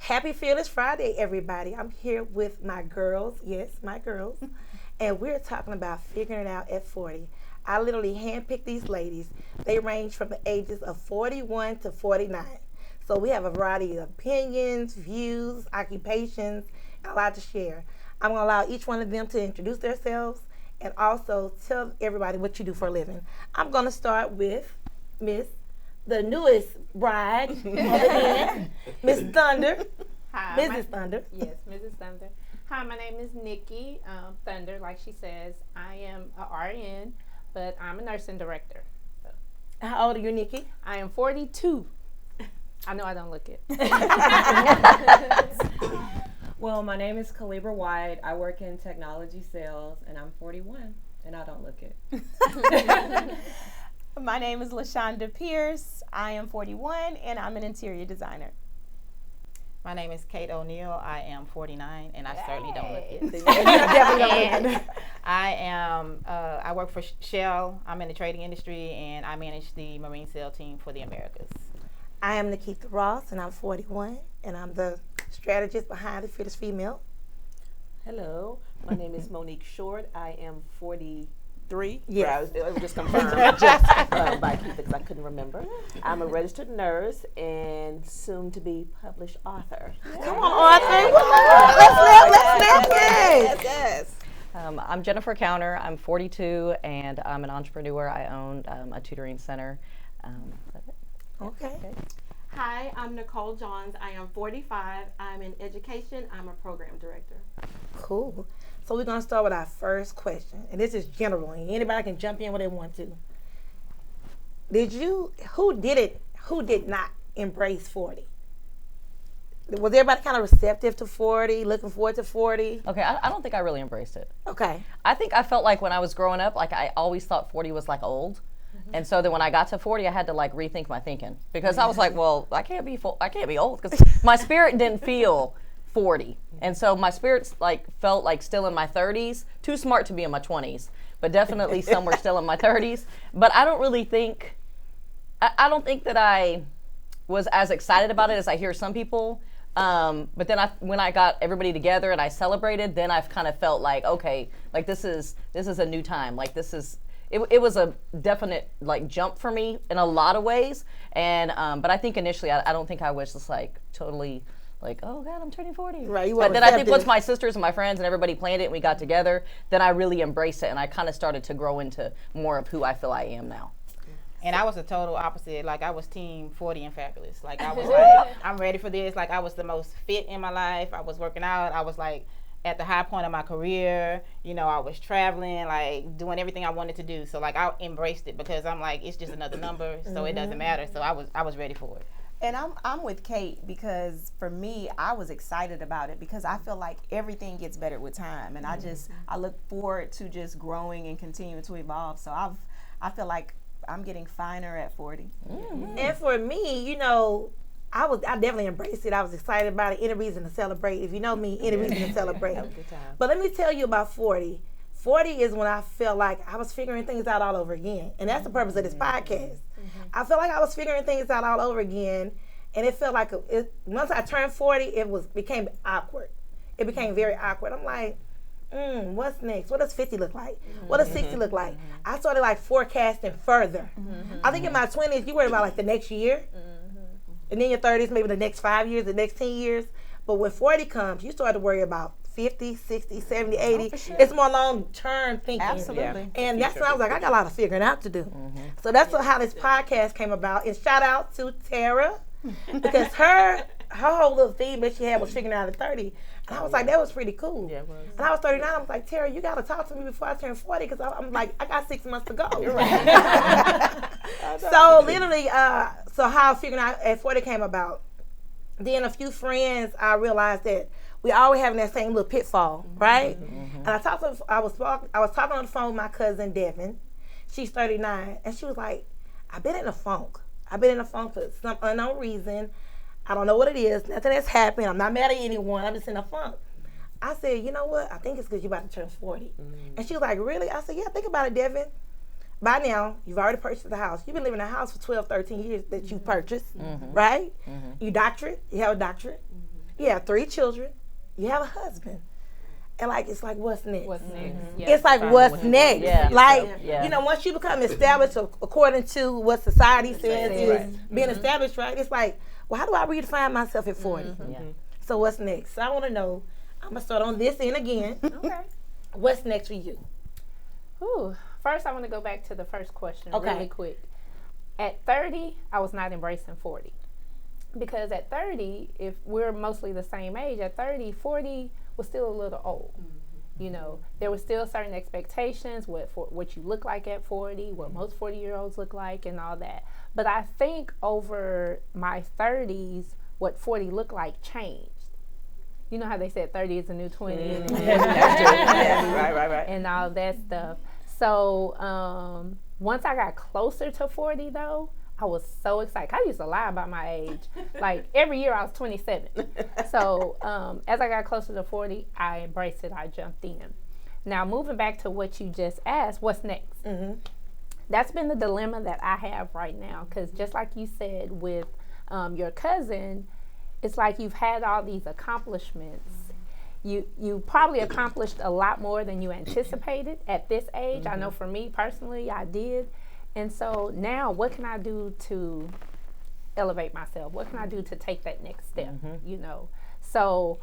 Happy Fearless Friday, everybody. I'm here with my girls. Yes, my girls. And we're talking about figuring it out at 40. I literally handpicked these ladies. They range from the ages of 41 to 49. So we have a variety of opinions, views, occupations, and a lot to share. I'm going to allow each one of them to introduce themselves and also tell everybody what you do for a living. I'm going to start with the newest bride of the end, Miss Thunder. Hi. Mrs. Thunder. Yes, Mrs. Thunder. Hi, my name is Nikki Thunder, like she says. I am a RN, but I'm a nursing director. So. How old are you, Nikki? I am 42. I know I don't look it. Well, my name is Calibra White. I work in technology sales, and I'm 41, and I don't look it. My name is LaShonda Pierce. I am 41, and I'm an interior designer. My name is Kate O'Neill. I am 49, and I certainly don't look it. Definitely I work for Shell. I'm in the trading industry, and I manage the Marine Sale team for the Americas. I am Nakeitha Ross, and I'm 41, and I'm the strategist behind the Fearless Female. Hello, my name is Monique Short. I am 43. Yes. I was just confirmed just by Keith because I couldn't remember. I'm a registered nurse and soon to be published author. Come on, Arthur. Let's live. Yes. I'm Jennifer Counter. I'm 42, and I'm an entrepreneur. I own a tutoring center. That's it. Okay. Hi, I'm Nicole Johns. I am 45. I'm in education. I'm a program director. Cool. So we're going to start with our first question. And this is general. And anybody can jump in where they want to. Who did not embrace 40? Was everybody kind of receptive to 40, looking forward to 40? Okay, I don't think I really embraced it. Okay. I think I felt like when I was growing up, like I always thought 40 was like old. And so then when I got to 40, I had to like rethink my thinking because I was like, well, I can't be old because my spirit didn't feel 40. And so my spirit's like felt like still in my 30s, too smart to be in my 20s, but definitely somewhere still in my 30s. But I don't really think, I don't think that I was as excited about it as I hear some people. But then when I got everybody together and I celebrated, then I've kind of felt like, okay, like this is a new time. Like it was a definite like jump for me in a lot of ways. And, but I think initially, I don't think I was just like totally like, oh God, I'm turning 40. Right. But then I think once my sisters and my friends and everybody planned it and we got together, then I really embraced it and I kind of started to grow into more of who I feel I am now. And I was the total opposite. Like I was team 40 and fabulous. Like I was like, I'm ready for this. Like I was the most fit in my life. I was working out. I was like at the high point of my career. You know, I was traveling, like doing everything I wanted to do. So like I embraced it because I'm like, it's just another number, so it doesn't matter. So I was ready for it. And I'm with Kate because for me, I was excited about it because I feel like everything gets better with time. And I look forward to just growing and continuing to evolve. So I feel like I'm getting finer at 40. And for me, you know, I definitely embraced it. I was excited about it. Any reason to celebrate. If you know me, any reason to celebrate. But let me tell you about 40. 40 is when I felt like I was figuring things out all over again. And that's the purpose of this podcast. I felt like I was figuring things out all over again. And it felt like once I turned 40, it became awkward. It became very awkward. I'm like, what's next? What does 50 look like? What does 60 look like? I started like forecasting further. I think in my 20s, you worry about like the next year. And then your 30s, maybe the next 5 years, the next 10 years. But when 40 comes, you start to worry about 50, 60, 70, 80. Sure. It's more long-term thinking. Absolutely. Yeah. And that's when I was like, I got a lot of figuring out to do. So that's how this podcast came about. And shout out to Tara, because her whole little theme that she had was figuring out at 30. And I was like, that was pretty cool. Yeah, it was. And I was 39. I was like, Tara, you got to talk to me before I turn 40 because I'm like, I got 6 months to go. You're right. So literally, so how figuring out at 40 came about. Then a few friends, I realized that we always having that same little pitfall, right? And I was talking on the phone with my cousin Devin. She's 39, and she was like, I've been in a funk. I've been in a funk for some unknown reason. I don't know what it is. Nothing has happened. I'm not mad at anyone. I'm just in a funk. I said, you know what? I think it's because you're about to turn 40. And she was like, really? I said, yeah, think about it, Devin. By now, you've already purchased the house. You've been living in a house for 12, 13 years that you purchased, right? You doctorate. You have a doctorate. you have 3 children, you have a husband. And like it's like what's next? What's next? Yeah. It's like what's next? Yeah. Like Yeah. you know, once you become established according to what society says is being established, right? It's like, well, how do I redefine myself at 40? Yeah. So what's next? So I want to know. I'm gonna start on this end again. Okay. What's next for you? Ooh. First, I want to go back to the first question Okay. really quick. At 30, I was not embracing 40. Because at 30, if we're mostly the same age, at 30, 40 was still a little old. You know, there were still certain expectations, what you look like at 40, what most 40-year-olds look like, and all that. But I think over my 30s, what 40 looked like changed. You know how they said 30 is a new 20 Right. and all that stuff. So once I got closer to 40, though, I was so excited. I used to lie about my age. Like every year I was 27. So as I got closer to 40, I embraced it. I jumped in. Now moving back to what you just asked, what's next? That's been the dilemma that I have right now. Because just like you said with your cousin, it's like you've had all these accomplishments. You probably accomplished a lot more than you anticipated at this age. I know for me personally, I did. And so now what can I do to elevate myself? What can I do to take that next step, you know? So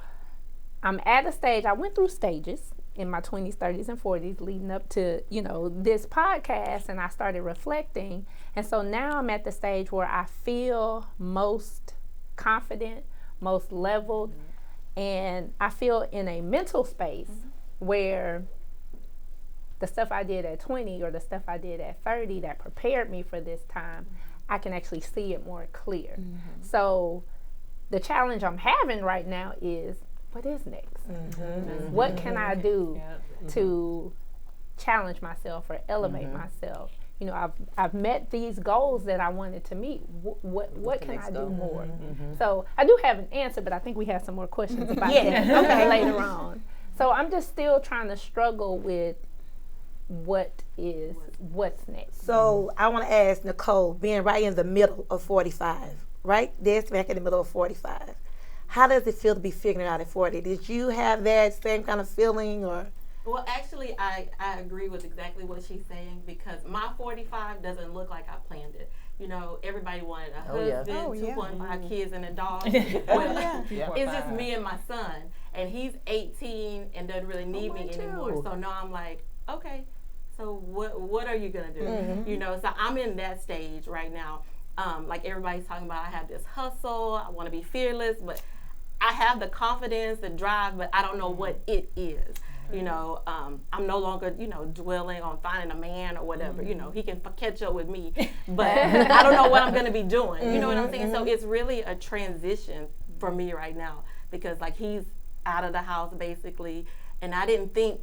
I'm at a stage, I went through stages in my 20s, 30s, and 40s leading up to, you know, this podcast, and I started reflecting. And so now I'm at the stage where I feel most confident, most leveled, and I feel in a mental space where the stuff I did at 20 or the stuff I did at 30 that prepared me for this time, I can actually see it more clear. So the challenge I'm having right now is, what is next? What can I do to challenge myself or elevate myself? You know, I've met these goals that I wanted to meet. What can I do more? So I do have an answer, but I think we have some more questions about that later on. So I'm just still trying to struggle with what's next. So I want to ask Nicole, being right in the middle of 45, right? Dead smack in the middle of 45. How does it feel to be figuring it out at 40? Did you have that same kind of feeling, or? Well, actually, I agree with exactly what she's saying, because my 45 doesn't look like I planned it. You know, everybody wanted a husband, 2.5 kids, and a dog. It's just me and my son, and he's 18 and doesn't really need me anymore. So now I'm like, okay, so what are you gonna do? You know, so I'm in that stage right now. Like everybody's talking about, I have this hustle, I want to be fearless, but I have the confidence, the drive, but I don't know what it is. You know, I'm no longer, you know, dwelling on finding a man or whatever. You know, he can catch up with me, but I don't know what I'm going to be doing. You know what I'm saying? So it's really a transition for me right now, because like he's out of the house basically, and I didn't think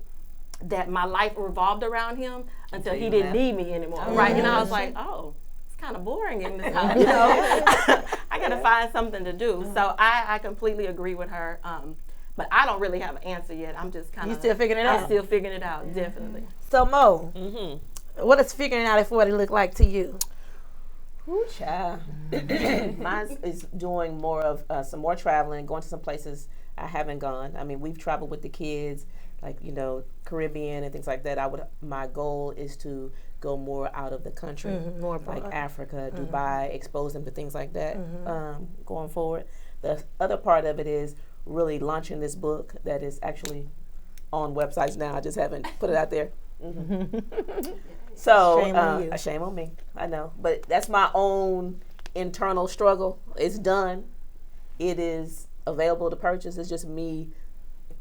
that my life revolved around him until he didn't need me anymore, right? And I was like, oh, it's kind of boring in this house, you know? I got to find something to do. So I completely agree with her. But I don't really have an answer yet. I'm just kind of. You still figuring it out? I'm still figuring it out, definitely. So Mo, what does figuring out at 40 look like to you? Ooh, child. Mine is doing more of some more traveling, going to some places I haven't gone. I mean, we've traveled with the kids, like, you know, Caribbean and things like that. My goal is to go more out of the country, more like Africa, Dubai, expose them to things like that going forward. The other part of it is really launching this book that is actually on websites now. I just haven't put it out there. So Shame on you. Shame on me, I know, but that's my own internal struggle. It's done. It is available to purchase. It's just me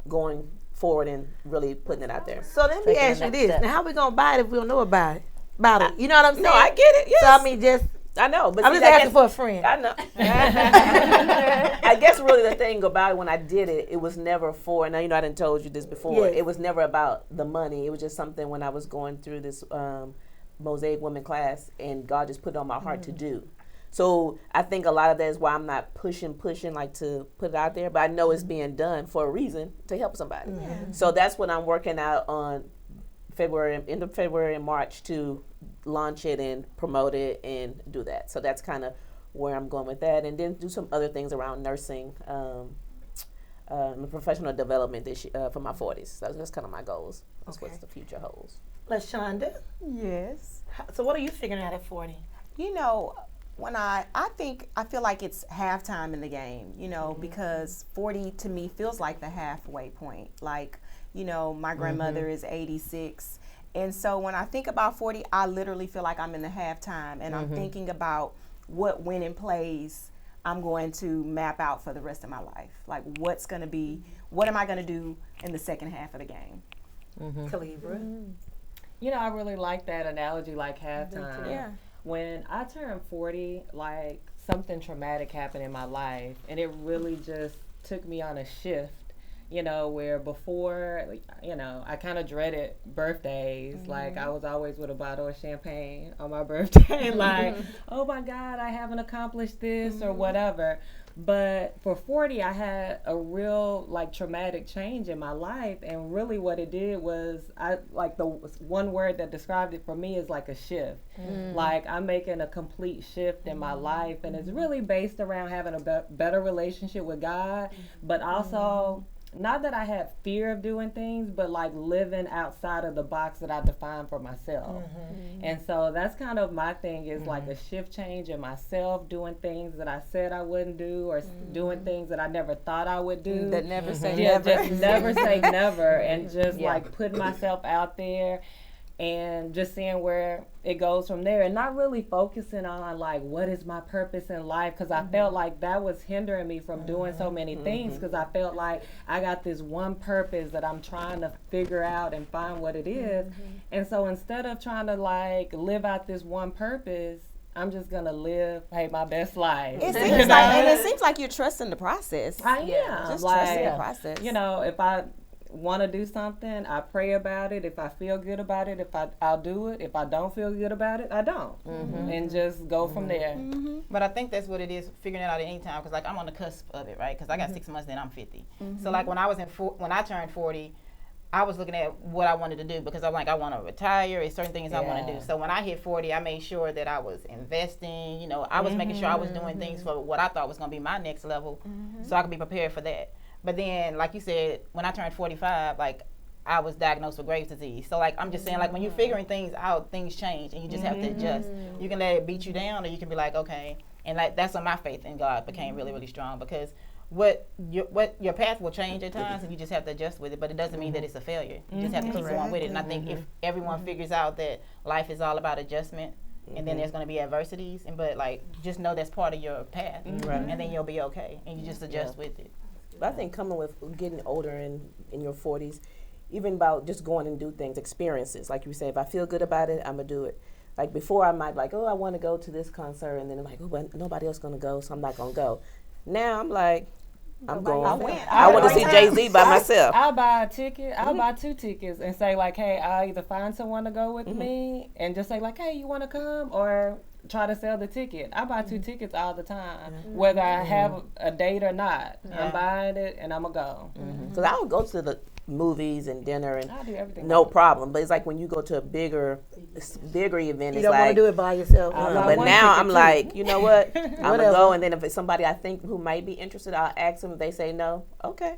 going forward and really putting it out there. So let me ask you this: now, how we gonna buy it if we don't know about it? You know what I'm saying? No, I get it. Yes. So I mean, I know, but I'm just asking for a friend. I know. I guess really the thing about it, when I did it, it was never for, and you know I didn't told you this before, it was never about the money. It was just something when I was going through this Mosaic Women class, and God just put it on my heart to do. So I think a lot of that is why I'm not pushing like to put it out there, but I know it's being done for a reason, to help somebody. So that's what I'm working out on end of February and March, to launch it and promote it and do that. So that's kind of where I'm going with that, and then do some other things around nursing, professional development for my 40s. So that's kind of my goals. That's what the future holds. LaShonda? Yes. So what are you figuring out at 40? You know, when I feel like it's halftime in the game, you know, because 40 to me feels like the halfway point. Like, you know, my grandmother is 86. And so when I think about 40, I literally feel like I'm in the halftime, and I'm thinking about what winning plays I'm going to map out for the rest of my life. Like, what am I going to do in the second half of the game? Calibra? You know, I really like that analogy, like halftime. Yeah. When I turned 40, like, something traumatic happened in my life, and it really just took me on a shift, you know, where before, you know, I kind of dreaded birthdays. Like, I was always with a bottle of champagne on my birthday, like, oh my God, I haven't accomplished this or whatever. But for 40, I had a real, like, traumatic change in my life, and really what it did was, the one word that described it for me is like a shift. Like, I'm making a complete shift in my life, and it's really based around having a better relationship with God, but also not that I had fear of doing things, but like living outside of the box that I defined for myself. And so that's kind of my thing, is like a shift change in myself, doing things that I said I wouldn't do, or doing things that I never thought I would do. That never say never. Just never say never, and just like putting myself out there and just seeing where it goes from there, and not really focusing on like what is my purpose in life, because I felt like that was hindering me from doing so many things, because I felt like I got this one purpose that I'm trying to figure out and find what it is. And so instead of trying to like live out this one purpose, I'm just gonna live my best life. It seems like, and it seems like you're trusting the process. I am. Just like, trusting the process. You know, if I want to do something, I pray about it. If I feel good about it, I'll do it. If I don't feel good about it, I don't. And just go from there. But I think that's what it is, figuring it out at any time, because like I'm on the cusp of it, right? Because I got 6 months, then I'm 50. So like when I turned 40, I was looking at what I wanted to do, because I'm like, I want to retire. There's certain things I want to do. So when I hit 40, I made sure that I was investing. You know, I was making sure I was doing things for what I thought was going to be my next level, so I could be prepared for that. But then, like you said, when I turned 45, like, I was diagnosed with Graves' disease. So, like, I'm just saying, like, when you're figuring things out, things change, and you just have to adjust. You can let it beat you down, or you can be like, okay. And like that's when my faith in God became really, really strong, because what your path will change at times, and you just have to adjust with it. But it doesn't mean that it's a failure. You just have to keep going with it. And I think if everyone figures out that life is all about adjustment, and then there's going to be adversities, but like, just know that's part of your path, and then you'll be okay, and you just adjust with it. But I think coming with getting older in your 40s, even about just going and do things, experiences. Like you say, if I feel good about it, I'm going to do it. Like before, I might like, oh, I want to go to this concert, and then I'm like, oh, but nobody else going to go, so I'm not going to go. Now I'm like, I'm going. I want to see Jay-Z by myself. I'll buy a ticket. I'll buy 2 tickets and say like, hey, I'll either find someone to go with me, and just say like, hey, you want to come, or try to sell the ticket. I buy 2 tickets all the time, whether I have a date or not. I'm buying it, and I'm gonna go. Because I would go to the movies and dinner, and I do everything. No problem. But it's like when you go to a bigger event, you don't want to do it by yourself. But now I'm like, you know what? I'm gonna go, and then if it's somebody I think who might be interested, I'll ask them. If they say no, okay,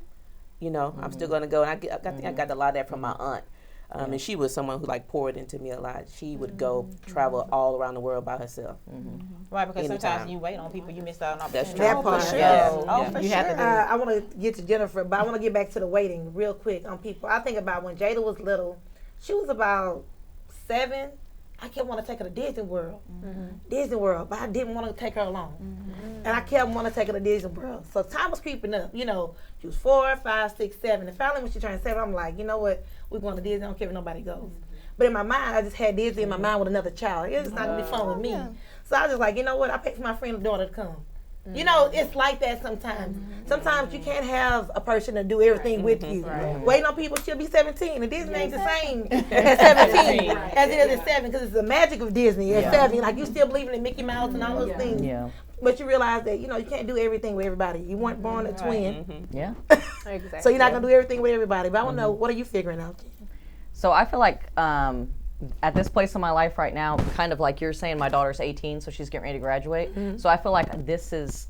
you know, I'm still gonna go. And I think I got a lot of that from my aunt. And she was someone who like poured into me a lot. She would go travel all around the world by herself. Right, because sometimes you wait on people, you miss out on opportunities. That part. For sure. You have to do it. I want to get to Jennifer, but I want to get back to the waiting real quick on people. I think about when Jada was little. She was about 7. I kept wanting to take her to Disney World. Disney World, but I didn't want to take her along. And I kept wanting to take her to Disney World. So time was creeping up. You know, she was 4, 5, 6, 7. And finally when she turned 7, I'm like, you know what? We're going to Disney. I don't care if nobody goes. But in my mind, I just had Disney in my mind with another child. It's not going to be fun with me. So I was just like, you know what? I paid for my friend's daughter to come. You know, it's like that sometimes. Sometimes you can't have a person to do everything with you. Waiting on people, she'll be 17. And Disney ain't the same at 17 as it is at 7, because it's the magic of Disney at 7. Like, you still believing in Mickey Mouse and all those things. But you realize that, you know, you can't do everything with everybody. You weren't born a twin. Exactly. So you're not going to do everything with everybody. But I want to know, what are you figuring out? So I feel like at this place in my life right now, kind of like you're saying, my daughter's 18, so she's getting ready to graduate. So I feel like this is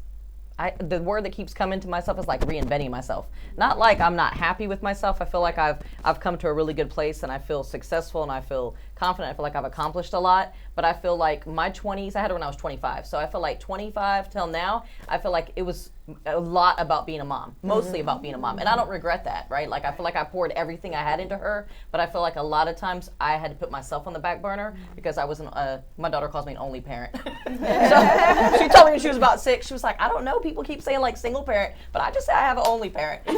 the word that keeps coming to myself is like reinventing myself. Not like I'm not happy with myself. I feel like I've come to a really good place and I feel successful and I feel confident. I feel like I've accomplished a lot. But I feel like my 20s, I had it when I was 25. So I feel like 25 till now, I feel like it was a lot about being a mom, mostly about being a mom. And I don't regret that, right? Like I feel like I poured everything I had into her, but I feel like a lot of times I had to put myself on the back burner because I wasn't, my daughter calls me an only parent. So she told me when she was about 6, she was like, I don't know, people keep saying like single parent, but I just say I have an only parent. So,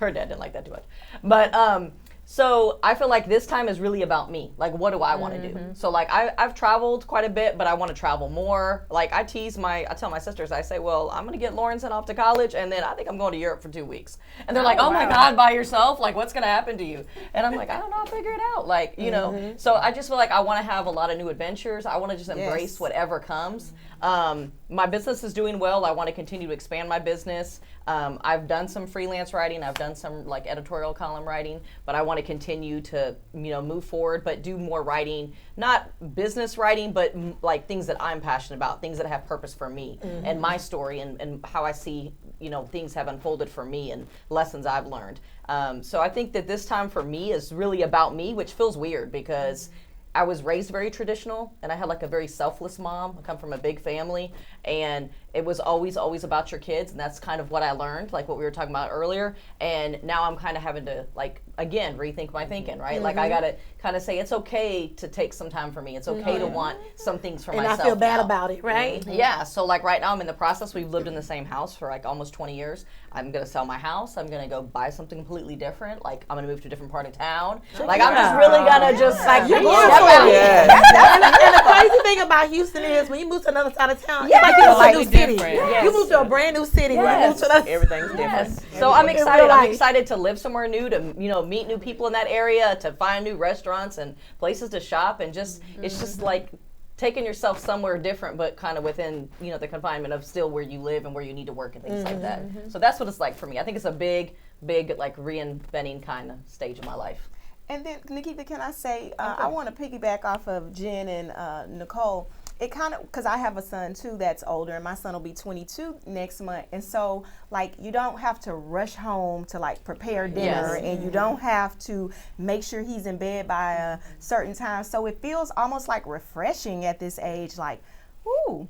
her dad didn't like that too much. But, so I feel like this time is really about me. Like, what do I want to do? So like I've traveled quite a bit, but I want to travel more. Like I tell my sisters, I say, well, I'm going to get Lauren sent off to college and then I think I'm going to Europe for 2 weeks. And they're like, oh my God, by yourself? Like what's going to happen to you? And I'm like, I don't know, I'll figure it out. Like, you know, so I just feel like I want to have a lot of new adventures. I want to just embrace whatever comes. My business is doing well. I want to continue to expand my business. I've done some freelance writing. I've done some like editorial column writing, but I want to continue to, you know, move forward, but do more writing, not business writing, but like things that I'm passionate about, things that have purpose for me and my story and how I see, you know, things have unfolded for me and lessons I've learned. So I think that this time for me is really about me, which feels weird because I was raised very traditional and I had like a very selfless mom. I come from a big family and it was always about your kids, and that's kind of what I learned, like what we were talking about earlier. And now I'm kind of having to like, again, rethink my thinking, right? Like I gotta kind of say it's okay to take some time for me. It's okay to want some things for myself. And I feel bad now. about it, right? Yeah, so like right now I'm in the process. We've lived in the same house for like almost 20 years. I'm gonna sell my house. I'm gonna go buy something completely different. Like I'm gonna move to a different part of town. Like I'm just really gonna just like you're going for it. And the crazy thing about Houston is when you move to another side of town, it's like you move to a new city. You move to a brand new city. Everything's different. So I'm excited. I'm excited to live somewhere new, to meet new people in that area, to find new restaurants and places to shop, and just it's just like taking yourself somewhere different, but kind of within the confinement of still where you live and where you need to work and things like that. So that's what it's like for me. I think it's a big like reinventing kind of stage of my life. And then, Nakeitha, can I say, I want to piggyback off of Jen and Nicole. It kind of, because I have a son too that's older, and my son will be 22 next month. And so, like, you don't have to rush home to, like, prepare dinner, and you don't have to make sure he's in bed by a certain time. So it feels almost like refreshing at this age, like, ooh.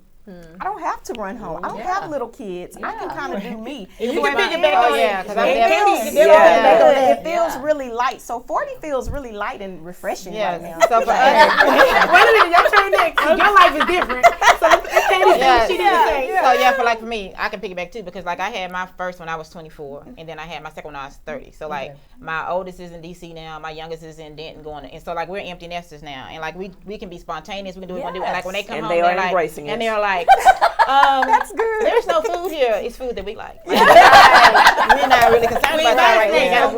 I don't have to run home. I don't have little kids. I can kind of do me. You can piggyback on it feels really light. So 40 feels really light and refreshing right now. So for us, your turn next. Your life is different. So for me, I can piggyback too, because like I had my first when I was 24, and then I had my second when I was 30. So like my oldest is in DC now, my youngest is in Denton and so like we're empty nesters now, and like we can be spontaneous. We can do what we want to do, and like when they come home, they are embracing it, and they're like. That's good. There's no food here. It's food that we like. We're not really concerned about that right now.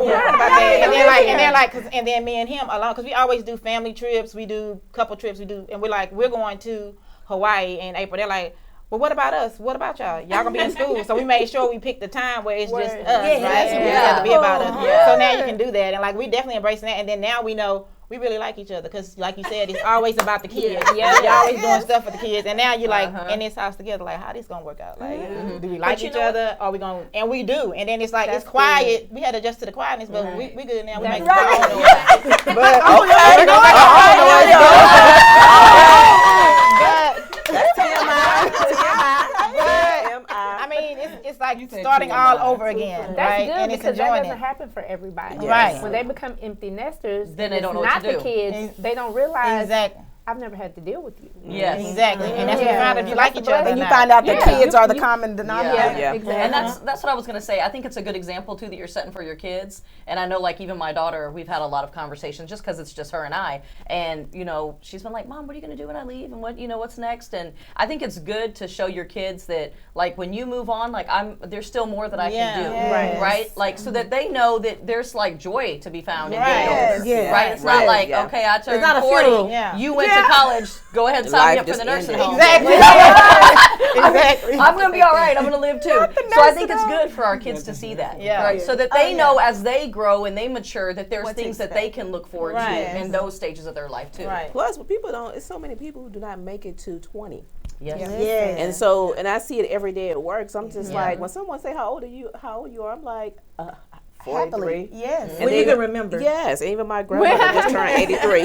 And then me and him alone, because we always do family trips, we do couple trips, and we're going to Hawaii in April. They're like, well, what about us? What about y'all? Y'all gonna be in school. So we made sure we picked the time where it's just us, right? And we have to be about us. So now you can do that, and like we definitely embracing that. And then now we know we really like each other, because like you said, it's always about the kids. You're always doing stuff for the kids, and now you're like in this house together, like how this gonna work out? Like, do we like each other? Are we gonna? And we do. And then it's like it's quiet. We had to adjust to the quietness, but we good now. We make it. But I mean, it's like starting all over again, That's right? good, And it's because that enjoying doesn't it. happen for everybody. Right. When they become empty nesters, Then they don't know not what to the do. kids. They don't realize. Exactly. I've never had to deal with you. Yes. Exactly. And that's when you find out if you like each other. And you or find not. out that kids are the common denominator. Yeah. Exactly. And that's what I was going to say. I think it's a good example, too, that you're setting for your kids. And I know, like, even my daughter, we've had a lot of conversations just because it's just her and I. And, she's been like, Mom, what are you going to do when I leave? And what's next? And I think it's good to show your kids that, like, when you move on, like, there's still more that I can do. Right? Like, so that they know that there's, like, joy to be found in being older. Right? It's not like, okay, I turned 40. You went to college. Go ahead and sign me up for the nursing home. Exactly. I'm going to be all right. I'm going to live too. So I think it's good for our kids to see that. Right? So that they know as they grow and they mature that there's things that they can look forward to in those stages of their life too. Plus, people it's so many people who do not make it to 20. Yes. Yes. And so, and I see it every day at work. So I'm just like, when someone say how old you are, I'm like, 43. Yes. And When you can remember. Yes, and even my grandmother just turned 83.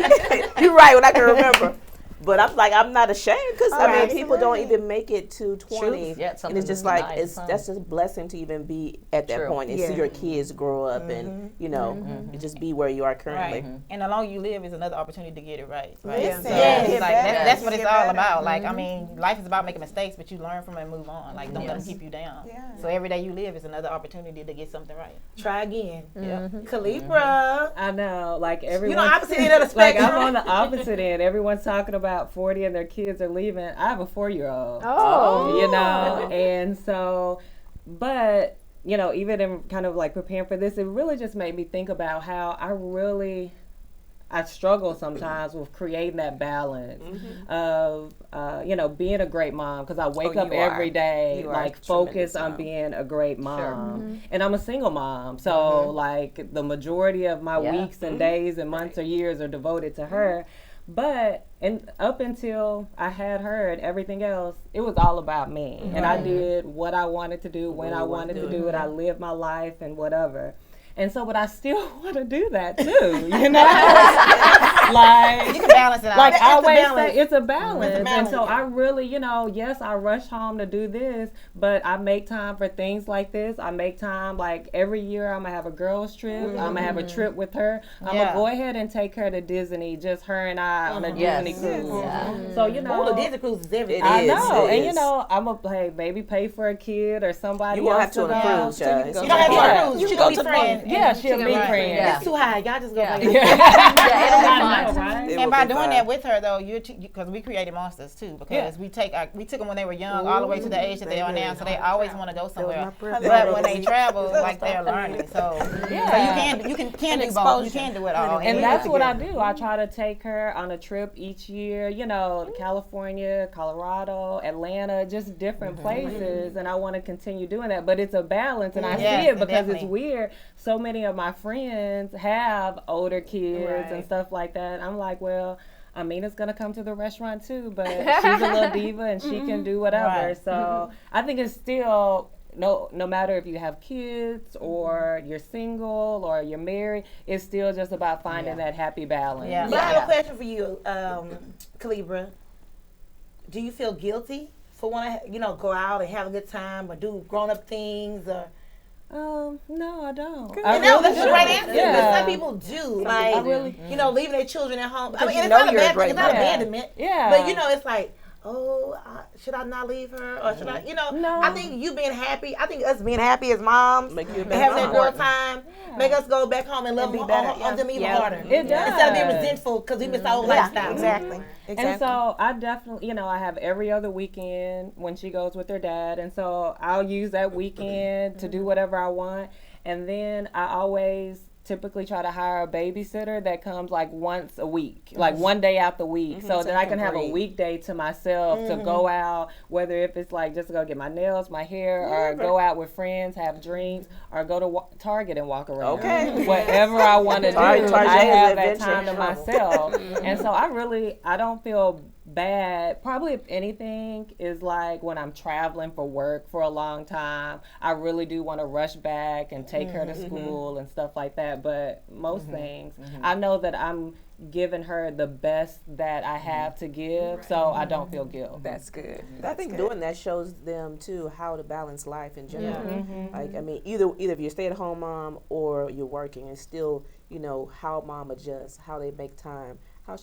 You're right, when I can remember. But I'm like, I'm not ashamed because I mean, people don't even make it to 20, Yeah, and it's just like that's just a blessing to even be at that point and see your kids grow up and and just be where you are currently. Right. And the longer you live is another opportunity to get it right. Listen. So Yes. it's like that's what it's all about. Like I mean, life is about making mistakes, but you learn from it and move on. Like don't let them keep you down. Yeah. So every day you live is another opportunity to get something right. Try again. Yeah. Calibra. I know, like everyone. You know, opposite end of the Like spectrum. I'm on the opposite end. Everyone's talking about 40 and their kids are leaving. I have a 4-year-old. Oh. You know, and so, but even in kind of like preparing for this, it really just made me think about how I struggle sometimes with creating that balance of, being a great mom because I wake up every day like focused on being a great mom. And I'm a single mom. So like the majority of my weeks and days and months or years are devoted to her. But up until I had her and everything else, it was all about me. And I did what I wanted to do, when I wanted to do it. I lived my life and whatever. And so, but I still want to do that too, like You can balance it out. like I always balance. say, it's a balance. And balance, so I really, yes, I rush home to do this, but I make time for things like this. I make time, like every year I'm gonna have a girls trip. I'm gonna have a trip with her. I'm gonna go ahead and take her to Disney, just her and I on a Disney cruise. So the Disney cruise is everything. I know, and I'm gonna maybe pay for a kid or somebody. You won't have else to on a go. cruise, child. You don't have to go cruise. You should go to friends. Yeah, she'll be friends. Yeah. It's too high. Y'all just go. Yeah. Yeah. Yeah, it'll be fine. Right? It And will by be doing fine. that with her though, because we created monsters too. Because we took them when they were young, all the way to the age that they are now. So they always want to go somewhere. But when they travel, like they're learning. So you can do both. You can do it all. And that's what I do. I try to take her on a trip each year, California, Colorado, Atlanta, just different places. And I want to continue doing that. But it's a balance. And I see it because it's weird. So many of my friends have older kids and stuff like that. I'm like, well, Amina's gonna come to the restaurant too, but she's a little diva and she can do whatever. So I think it's still no matter if you have kids or you're single or you're married, it's still just about finding that happy balance. But I have a question for you, Calibra. Do you feel guilty for wanting to, go out and have a good time or do grown-up things or? No, I don't. That's the right answer. Yeah. But some people do, like leaving their children at home. I mean, it's know not a you're a bad thing. great It's not mom. abandonment. Yeah. But it's like, should I not leave her or should I? No. I think you being happy. I think us being happy as moms Make you a and better having that mom. girl time make us go back home and love on them even harder. It does. Instead of being resentful because we miss our old lifestyle. Exactly. And so I definitely, I have every other weekend when she goes with her dad. And so I'll use that weekend to do whatever I want. And then I always typically try to hire a babysitter that comes like once a week, like one day out the week. So that I can have a weekday to myself to go out, whether if it's like just to go get my nails, my hair, or go out with friends, have drinks, or go to Target and walk around. Okay. Whatever I want to do, Target I is have that adventure. time to myself. And so I don't feel bad. Probably if anything is like when I'm traveling for work for a long time, I really do want to rush back and take her to school and stuff like that. But most things, I know that I'm giving her the best that I have to give, so I don't feel guilt. That's good. I think doing that shows them too how to balance life in general. Like I mean, either if you're a stay-at-home mom or you're working, and still how mom adjusts, how they make time, how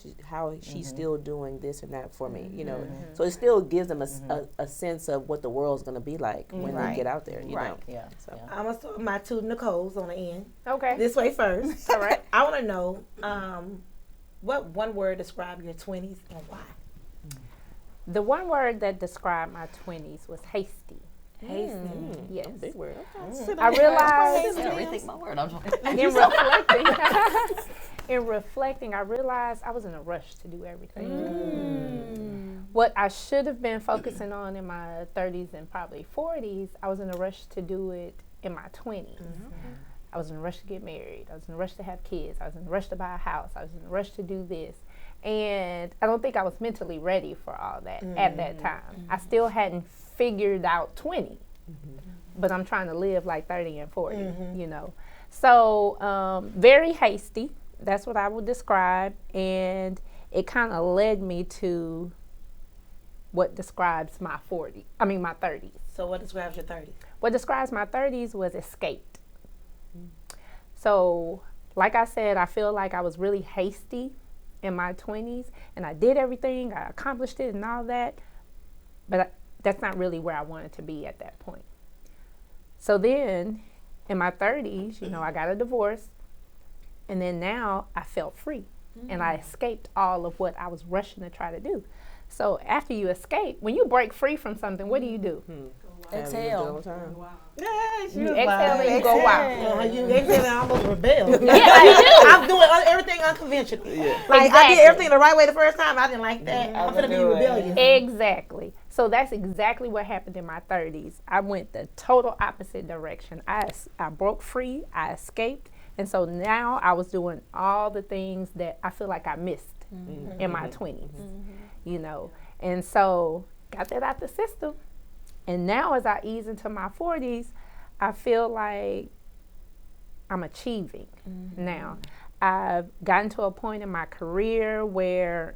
she's still doing this and that for me. So it still gives them a sense of what the world's gonna be like when they get out there. You know. Yeah. So. I'm gonna start with my two Nicoles on the end. Okay. This way first. All right. I want to know what one word describe your 20s and why. The one word that described my 20s was hasty. Hasty. Yes. Big word. I realized Rethink my word. I'm in reflecting, I realized I was in a rush to do everything. What I should have been focusing on in my 30s and probably 40s, I was in a rush to do it in my 20s. I was in a rush to get married. I was in a rush to have kids. I was in a rush to buy a house. I was in a rush to do this. And I don't think I was mentally ready for all that at that time. I still hadn't figured out 20, but I'm trying to live like 30 and 40, you know. So very hasty, that's what I would describe. And it kind of led me to what describes my 30s. So what describes your 30s? What describes my 30s was escaped. So like I said, I feel like I was really hasty in my 20s, and I did everything, I accomplished it and all that, but that's not really where I wanted to be at that point. So then in my 30s, you know, I got a divorce, and then now I felt free, and I escaped all of what I was rushing to try to do. So after you escape, when you break free from something, what do you do? Exhale. You exhale and you go wild. You exhale and almost rebel. Yeah, you do. I'm doing everything unconventional. Like I did everything the right way the first time. I didn't like that. I'm gonna be rebellious. Exactly. So that's exactly what happened in my 30s. I went the total opposite direction. I broke free. I escaped. And so now I was doing all the things that I feel like I missed in my 20s, you know. And so got that out the system. And now as I ease into my 40s, I feel like I'm achieving now. I've gotten to a point in my career where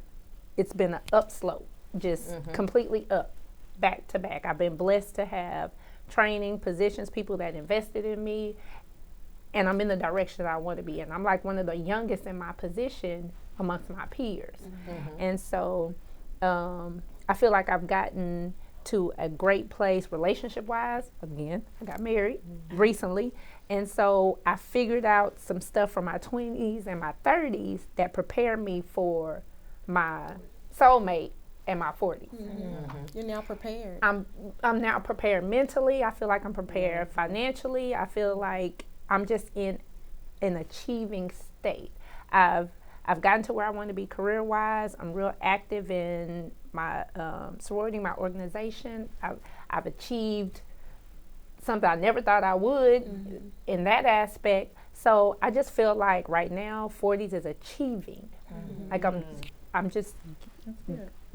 it's been an upslope, just completely up, back to back. I've been blessed to have training, positions, people that invested in me, and I'm in the direction I want to be in. I'm like one of the youngest in my position amongst my peers. And so I feel like I've gotten to a great place relationship-wise. Again, I got married recently. And so I figured out some stuff from my 20s and my 30s that prepared me for my soulmate in my 40s. You're now prepared. I'm now prepared mentally. I feel like I'm prepared financially. I feel like I'm just in an achieving state. I've gotten to where I want to be career-wise. I'm real active in my sorority, my organization. I've achieved something I never thought I would in that aspect. So I just feel like right now, 40s is achieving. Like I'm just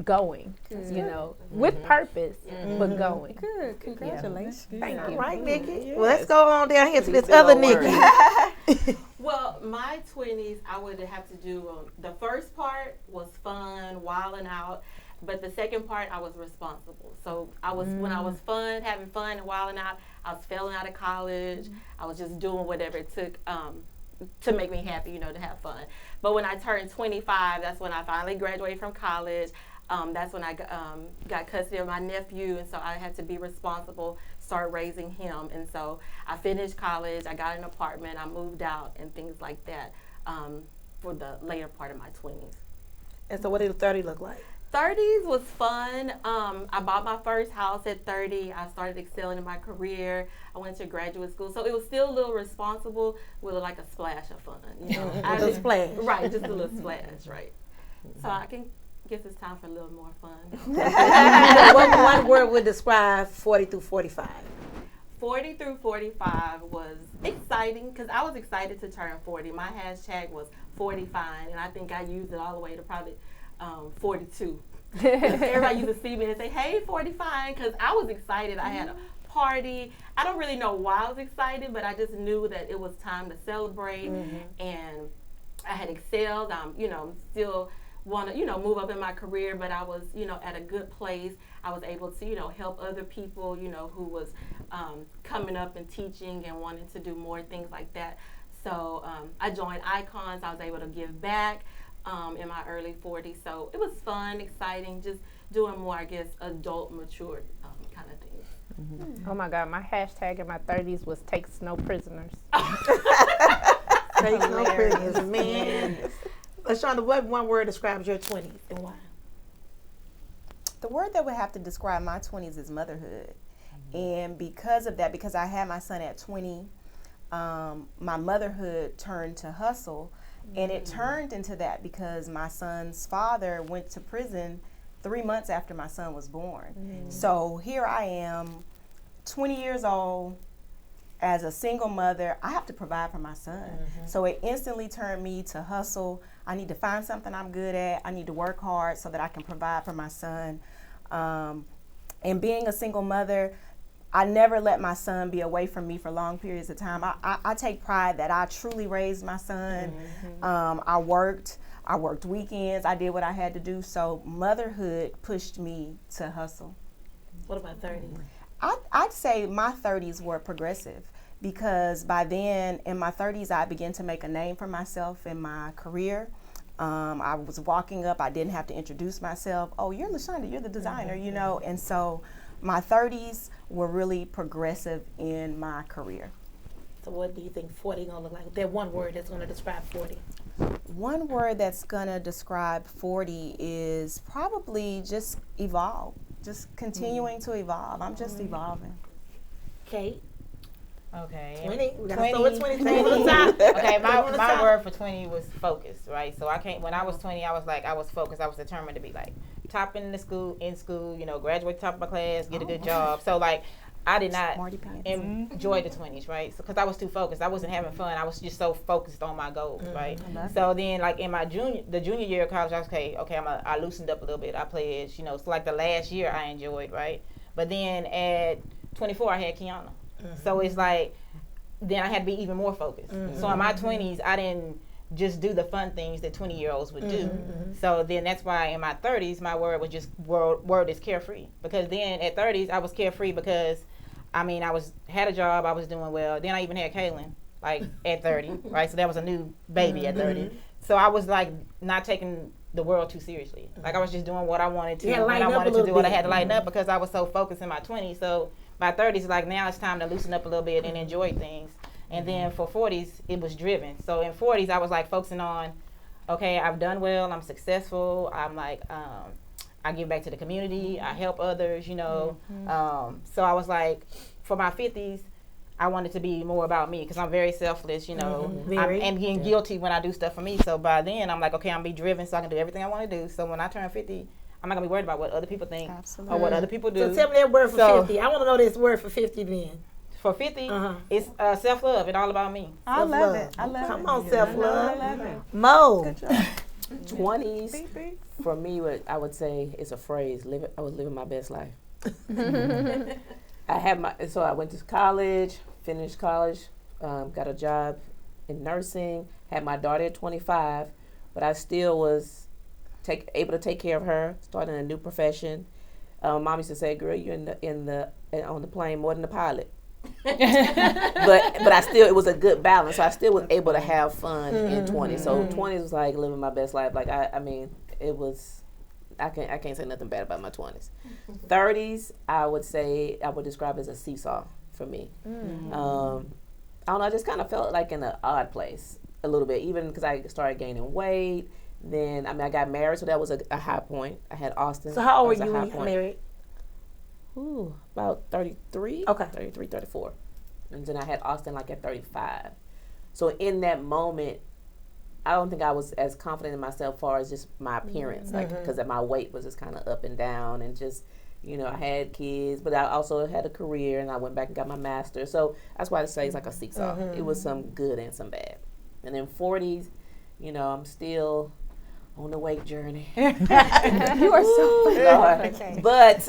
going, you know, with purpose, but going. Good. Congratulations. Thank you. All right, Nikki. Well, let's go on down here to this other Nikki. Well, my 20s, I would have to do, the first part was fun, wilding out, but the second part, I was responsible. So when I was having fun and wilding out, I was failing out of college. I was just doing whatever it took to make me happy, you know, to have fun. But when I turned 25, that's when I finally graduated from college. That's when I got custody of my nephew, and so I had to be responsible, start raising him. And so I finished college, I got an apartment, I moved out, and things like that for the later part of my 20s. And so what did 30 look like? 30s was fun. I bought my first house at 30. I started excelling in my career. I went to graduate school. So it was still a little responsible with like a splash of fun. You know? A splash. Right, just a little splash, right. So I guess it's time for a little more fun. One word would describe 40 through 45. 40 through 45 was exciting because I was excited to turn 40. My hashtag was 45, and I think I used it all the way to probably 42. Everybody used to see me and say, "Hey, 45," because I was excited. I had a party. I don't really know why I was excited, but I just knew that it was time to celebrate, and I had excelled. Still want to, move up in my career, but I was, at a good place. I was able to, help other people, who was coming up and teaching and wanting to do more things like that. So I joined Icons. I was able to give back in my early 40s. So it was fun, exciting, just doing more, I guess, adult, mature kind of things. Oh my God, my hashtag in my 30s was takes no prisoners. Takes no prisoners, man. LaShonda, what one word describes your 20s and why? The word that would have to describe my 20s is motherhood. And because of that, because I had my son at 20, my motherhood turned to hustle. And it turned into that because my son's father went to prison 3 months after my son was born. So here I am, 20 years old, as a single mother, I have to provide for my son. So it instantly turned me to hustle. I need to find something I'm good at. I need to work hard so that I can provide for my son. And being a single mother, I never let my son be away from me for long periods of time. I take pride that I truly raised my son. I worked weekends. I did what I had to do. So motherhood pushed me to hustle. What about 30s? I'd say my 30s were progressive, because by then in my 30s I began to make a name for myself in my career. I was walking up. I didn't have to introduce myself. Oh, you're LaShonda, you're the designer, you know. And so my 30s were really progressive in my career. So what do you think 40 gonna look like? That one word that's gonna describe 40. One word that's gonna describe 40 is probably just evolve. Just continuing to evolve. I'm just evolving. Kate? Okay. 20. We got 20. to start with 20. Take it on the top. Okay, on the my top. word for 20 was focus, right? So when I was 20, I was focused. I was determined to be like top in school, you know, graduate top of my class, get a good job. So like, I did not enjoy the 20s, right? So, because I was too focused. I wasn't having fun. I was just so focused on my goals, right? So then, like in my junior year of college, I was I loosened up a little bit. I pledged, you know. So like the last year, I enjoyed, right? But then at 24, I had Kiana. So it's like, then I had to be even more focused. So in my 20s, I didn't just do the fun things that 20-year-olds would do. So then that's why in my 30s, my word was just word is carefree. Because then at 30s, I was carefree because I had a job, I was doing well. Then I even had Kaylin, like at 30, right? So that was a new baby at 30. So I was like not taking the world too seriously. Like I was just doing what I wanted to, when I wanted to do what I had to lighten up, because I was so focused in my 20s. So by 30s, like now it's time to loosen up a little bit and enjoy things. And then for 40s, it was driven. So in 40s, I was like focusing on, okay, I've done well, I'm successful, I'm like, I give back to the community, I help others, you know. So I was like, for my 50s, I wanted to be more about me, because I'm very selfless, you know, and getting guilty when I do stuff for me. So by then, I'm like, okay, I'm going to be driven so I can do everything I want to do. So when I turn 50, I'm not going to be worried about what other people think or what other people do. So tell me that word for 50. I want to know this word for 50 then. For 50, it's self-love. It's all about me. I love it. I love it. Come on, self-love. I love it. Mo. Good job. 20s, for me, I would say it's a phrase. I was living my best life. I went to college, finished college, got a job in nursing, had my daughter at 25, but I still was able to take care of her, starting a new profession. Mom used to say, "Girl, you're on the plane more than the pilot." but it was a good balance. So I still was able to have fun in 20. So 20s was like living my best life. Like it was. I can't say nothing bad about my 20s. 30s, I would describe as a seesaw for me. I don't know. I just kind of felt like in an odd place a little bit, even because I started gaining weight. Then I got married, so that was a high point. I had Austin. So how old were you when you got married? About 33. Okay. 33, 34. And then I had Austin like at 35. So in that moment, I don't think I was as confident in myself as far as just my appearance, like because my weight was just kind of up and down, and just, you know, I had kids, but I also had a career, and I went back and got my master's. So that's why I say it's like a seesaw. It was some good and some bad. And then 40s, you know, I'm still on the weight journey. You are so Lord. Okay. But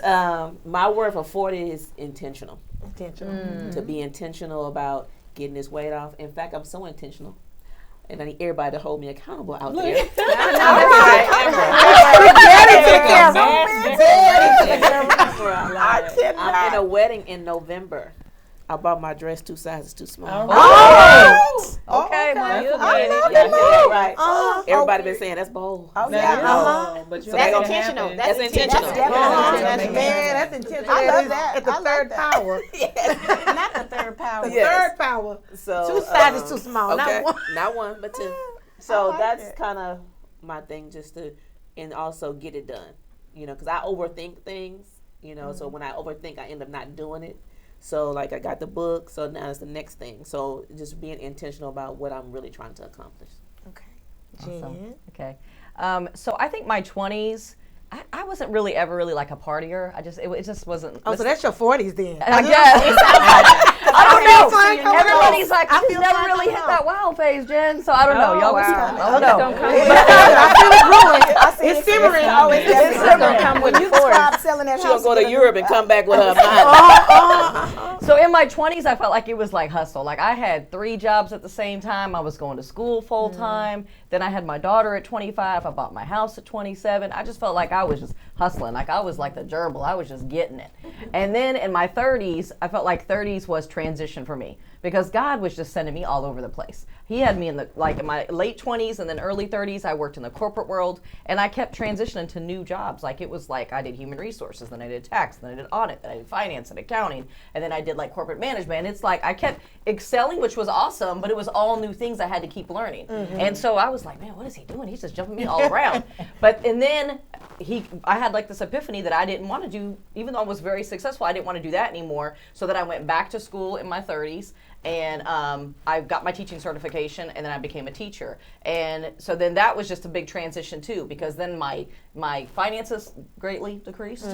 my word for 40 is intentional. To be intentional about getting this weight off. In fact, I'm so intentional. And I need everybody to hold me accountable out there. I'm in a wedding in November. I bought my dress 2 sizes too small. Okay, Mom. Right. Everybody been saying that's bold. But that's intentional. That's intentional. That's intentional. I love that. At the third power. Not the third power. The third power. So 2 sizes too small. Okay. Not one. But 2. So that's kind of my thing, and also get it done. You know, because I overthink things. You know, so when I overthink, I end up not doing it. So, like, I got the book, so now it's the next thing. So, just being intentional about what I'm really trying to accomplish. Okay. Awesome. Okay. So, I think my 20s, I wasn't really ever really like a partier. It just wasn't. Oh, so that's your 40s then. I guess. I don't know. Like, Everybody's like, I you feel never like really I hit know. that wild phase, Jen. So I don't know. Y'all was wow. I don't know. I feel it brewing. I see It's simmering. It's gonna come with When you force. stop selling that She'll house, go to get a new- Europe and come back with her mind. So in my 20s, I felt like it was like hustle. Like I had 3 jobs at the same time. I was going to school full time. Then I had my daughter at 25. I bought my house at 27. I just felt like I was just hustling. Like I was like the gerbil. I was just getting it. And then in my 30s, I felt like 30s was transition for me because God was just sending me all over the place. He had me in my late 20s and then early 30s, I worked in the corporate world and I kept transitioning to new jobs. Like it was like I did human resources, then I did tax, then I did audit, then I did finance and accounting, and then I did like corporate management. And it's like I kept excelling, which was awesome, but it was all new things I had to keep learning. And so I was like, man, what is he doing? He's just jumping me all around. And then I had like this epiphany that I didn't want to do, even though I was very successful, I didn't want to do that anymore. So that I went back to school in my 30s and I got my teaching certification and then I became a teacher. And so then that was just a big transition too, because then my finances greatly decreased,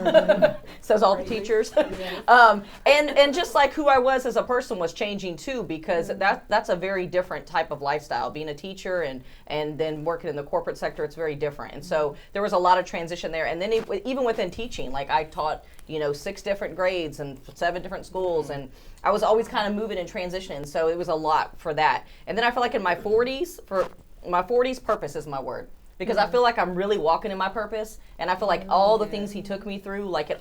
says all the teachers. And just like who I was as a person was changing too, because that's a very different type of lifestyle. Being a teacher and then working in the corporate sector, it's very different. And so there was a lot of transition there. And then even within teaching, like I taught 6 different grades and 7 different schools, and I was always kind of moving and transitioning, so it was a lot for that. And then I feel like in my 40s, purpose is my word. Because I feel like I'm really walking in my purpose, and I feel like all the things he took me through, like it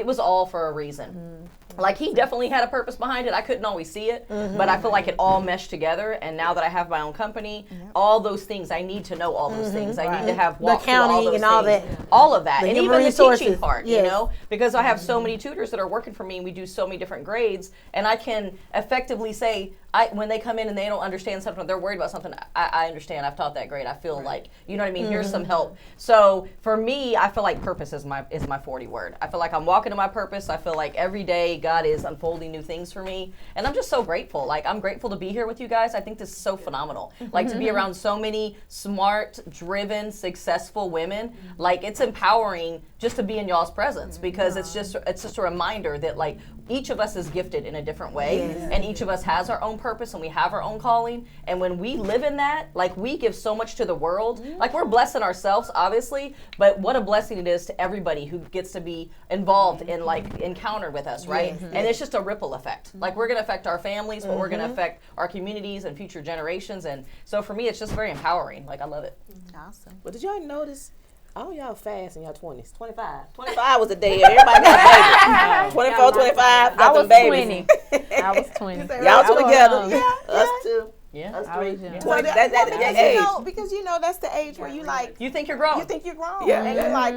was all for a reason. Like he definitely had a purpose behind it. I couldn't always see it, but I feel like it all meshed together. And now that I have my own company, all those things, I need to know all those things. I need to have walked through all those and all things. that. All of that. The And human even the resources. teaching part, Yes. because I have so many tutors that are working for me and we do so many different grades, and I can effectively say, when they come in and they don't understand something, they're worried about something, I understand. I've taught that grade. I feel like, you know what I mean? Here's some help. So for me, I feel like purpose is my 40 word. I feel like I'm walking to my purpose. I feel like every day God is unfolding new things for me. And I'm just so grateful. Like I'm grateful to be here with you guys. I think this is so phenomenal. Like to be around so many smart, driven, successful women. Like it's empowering just to be in y'all's presence, because it's just a reminder that like each of us is gifted in a different way, and each of us has our own purpose and we have our own calling. And when we live in that, like we give so much to the world. Like we're blessing ourselves, obviously, but what a blessing it is to everybody who gets to be involved in like encounter with us, right? And it's just a ripple effect. Like we're gonna affect our families, but we're gonna affect our communities and future generations. And so for me, it's just very empowering. Like I love it. Awesome. But did y'all notice? All y'all fast in your 20s. 25. 25 was the day everybody got babies. 24, 25, got I was them babies. 20. I was 20. Y'all two together. Yeah, Us two. Yeah. Us I was 3. young. 20, because that age. because that's the age where you like You think you're grown. you think you're grown, Yeah. and you're like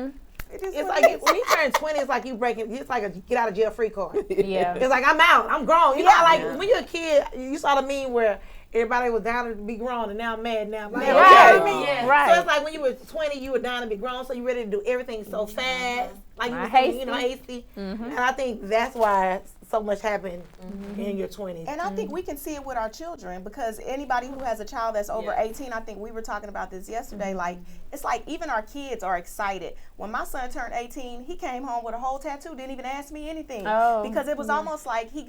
it is It's what like it is. when you turn 20, it's like you breaking. It's like a get out of jail free card. Yeah. It's like I'm out. I'm grown. You know, how, like when you're a kid, you saw the meme where everybody was down to be grown and now mad now. Like, you know what I mean? Yeah. Right. So it's like when you were 20, you were down to be grown, so you ready to do everything so fast, like you Not was hasty. hasty. And I think that's why so much happened in your 20s. And I think we can see it with our children, because anybody who has a child that's over 18, I think we were talking about this yesterday, like, it's like even our kids are excited. When my son turned 18, he came home with a whole tattoo, didn't even ask me anything. Oh. Because it was almost like he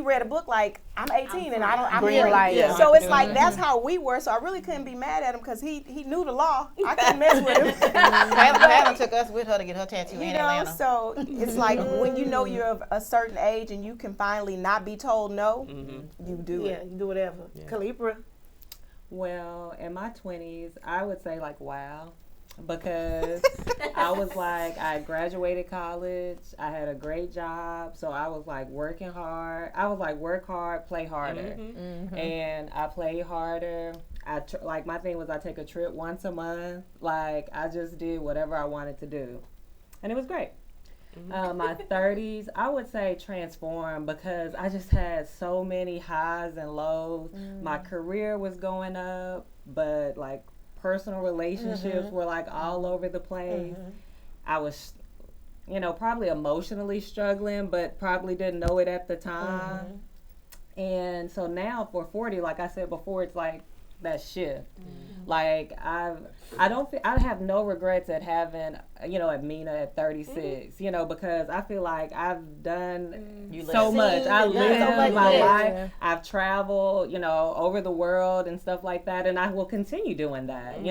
read a book like, I'm 18 and I'm Green free. light. Yeah. So it's like, that's how we were. So I really couldn't be mad at him because he knew the law. I couldn't mess with him. Hannah took us with her to get her tattoo in You know, Atlanta. so it's like when you know you're of a certain age and you can finally not be told no, you do Yeah, it. you do whatever. Kalipra. Well, in my 20s, I would say like wow, because I was like, I graduated college, I had a great job, so I was like working hard. I was like work hard, play harder, and I played harder. Like my thing was I take a trip once a month. Like I just did whatever I wanted to do, and it was great. My 30s, I would say transform, because I just had so many highs and lows. My career was going up, but like personal relationships were like all over the place. I was, probably emotionally struggling, but probably didn't know it at the time. And so now for 40, like I said before, it's like that shift. Like I have no regrets at having, at Mina at 36, because I feel like I've done so much. I lived my life. I've traveled, over the world and stuff like that, and I will continue doing that,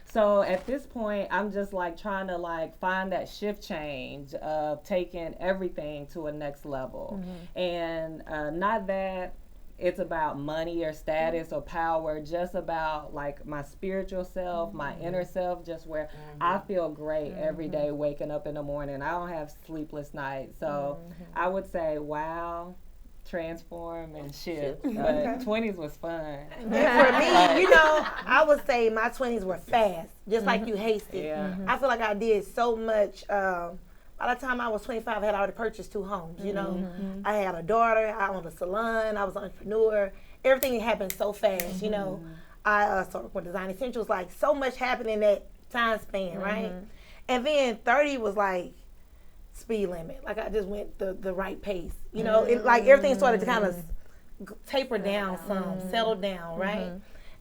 So at this point, I'm just like trying to like find that shift change of taking everything to a next level, and not that it's about money or status or power, just about like my spiritual self, my inner self, just where I feel great every day waking up in the morning. I don't have sleepless nights. So I would say, wow, transform and shift. But 20s was fun. And for me, I would say my 20s were fast, just like you, hasty. Yeah. I feel like I did so much. By the time I was 25, I had already purchased 2 homes, I had a daughter, I owned a salon, I was an entrepreneur. Everything happened so fast, I started with Design Essentials, like so much happened in that time span, right? And then 30 was like speed limit. Like I just went the right pace, it, like everything started to kind of taper down some, settle down, right?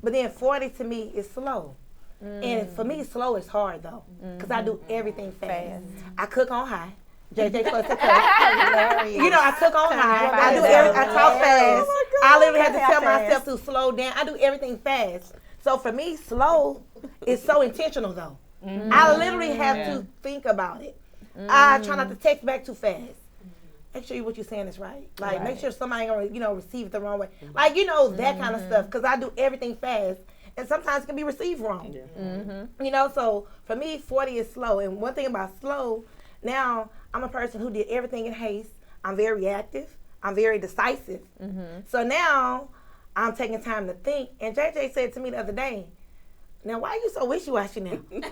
But then 40 to me is slow. And for me, slow is hard though, because I do everything fast. I cook on high. JJ plus the cook. I cook on high. I talk fast. I literally have to tell myself to slow down. I do everything fast. So for me, slow is so intentional though. I literally have to think about it. I try not to text back too fast. Make sure what you're saying is right. Like, make sure somebody ain't gonna, receive it the wrong way. Like, that kind of stuff. Because I do everything fast. And sometimes it can be received wrong. So for me, 40 is slow. And one thing about slow, now I'm a person who did everything in haste. I'm very reactive. I'm very decisive. So now I'm taking time to think. And JJ said to me the other day, now why are you so wishy-washy now? You know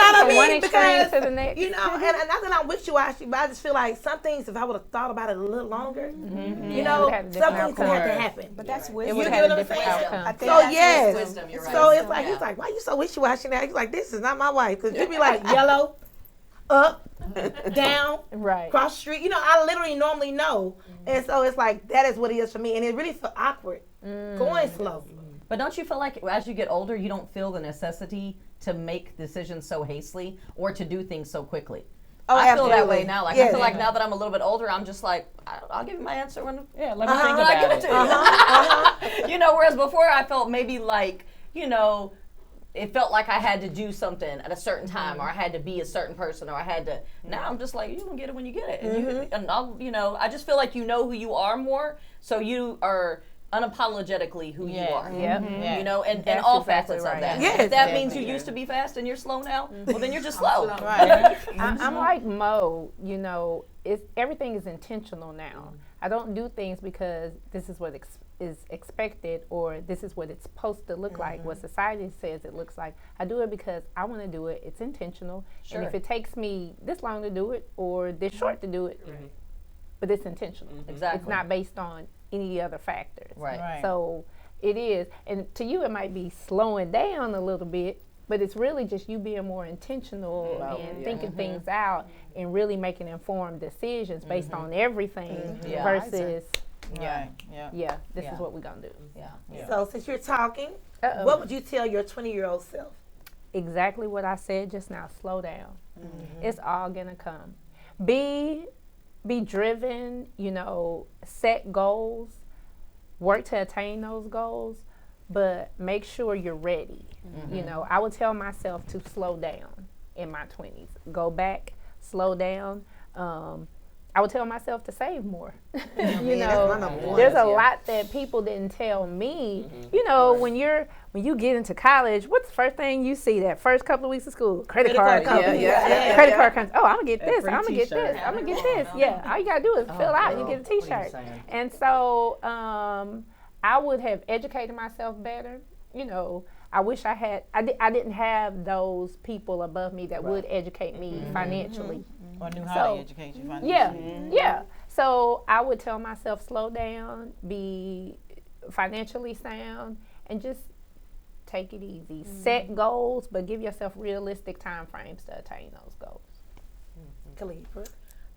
what I mean? One extreme Because, to the next. and not that I'm wishy-washy, but I just feel like some things, if I would have thought about it a little longer, some things would have to happen. But that's It wisdom. would You have get a what I'm different saying? outcome. So yes, wisdom, you're right. so it's like he's like, why you so wishy-washy now? He's like, this is not my wife, because you be like yellow, up, down, cross the street. I literally normally know, and so it's like that is what it is for me, and it really feel awkward going slow. But don't you feel like as you get older, you don't feel the necessity to make decisions so hastily or to do things so quickly? Oh, I feel that absolutely. way now. Like I feel like now that I'm a little bit older, I'm just like, I'll give you my answer when let me think about I give it to you. Whereas before I felt maybe like, it felt like I had to do something at a certain time, or I had to be a certain person, or I had to. Now I'm just like, you gonna get it when you get it, and I'll, I just feel like you know who you are more, so you are unapologetically who you are. And all facets of that. Yes. If that means you used to be fast and you're slow now, well then you're just slow. I'm like Mo, everything is intentional now. I don't do things because this is what is expected or this is what it's supposed to look like, what society says it looks like. I do it because I want to do it. It's intentional. And if it takes me this long to do it or this short to do it, but it's intentional. Exactly. It's not based on any other factors. Right. So it is. And to you, it might be slowing down a little bit, but it's really just you being more intentional and thinking things out and really making informed decisions based on everything versus, this is what we're going to do. So since you're talking, what would you tell your 20-year-old self? Exactly what I said just now. Slow down. It's all going to come. Be driven, set goals, work to attain those goals, but make sure you're ready. I would tell myself to slow down in my 20s. Go back, slow down. I would tell myself to save more. There's a lot that people didn't tell me. When you get into college, what's the first thing you see that first couple of weeks of school? Credit card company. Credit card company. Oh, I'm gonna get this. I'm gonna get this. I'm gonna get this. Yeah. All you gotta do is fill out. You get a T-shirt. And so I would have educated myself better. I wish I had. I didn't have those people above me that would educate me financially. Or knew how to educate you financially. Yeah. So I would tell myself, slow down, be financially sound, and just take it easy. Set goals, but give yourself realistic time frames to attain those goals. Khalifa.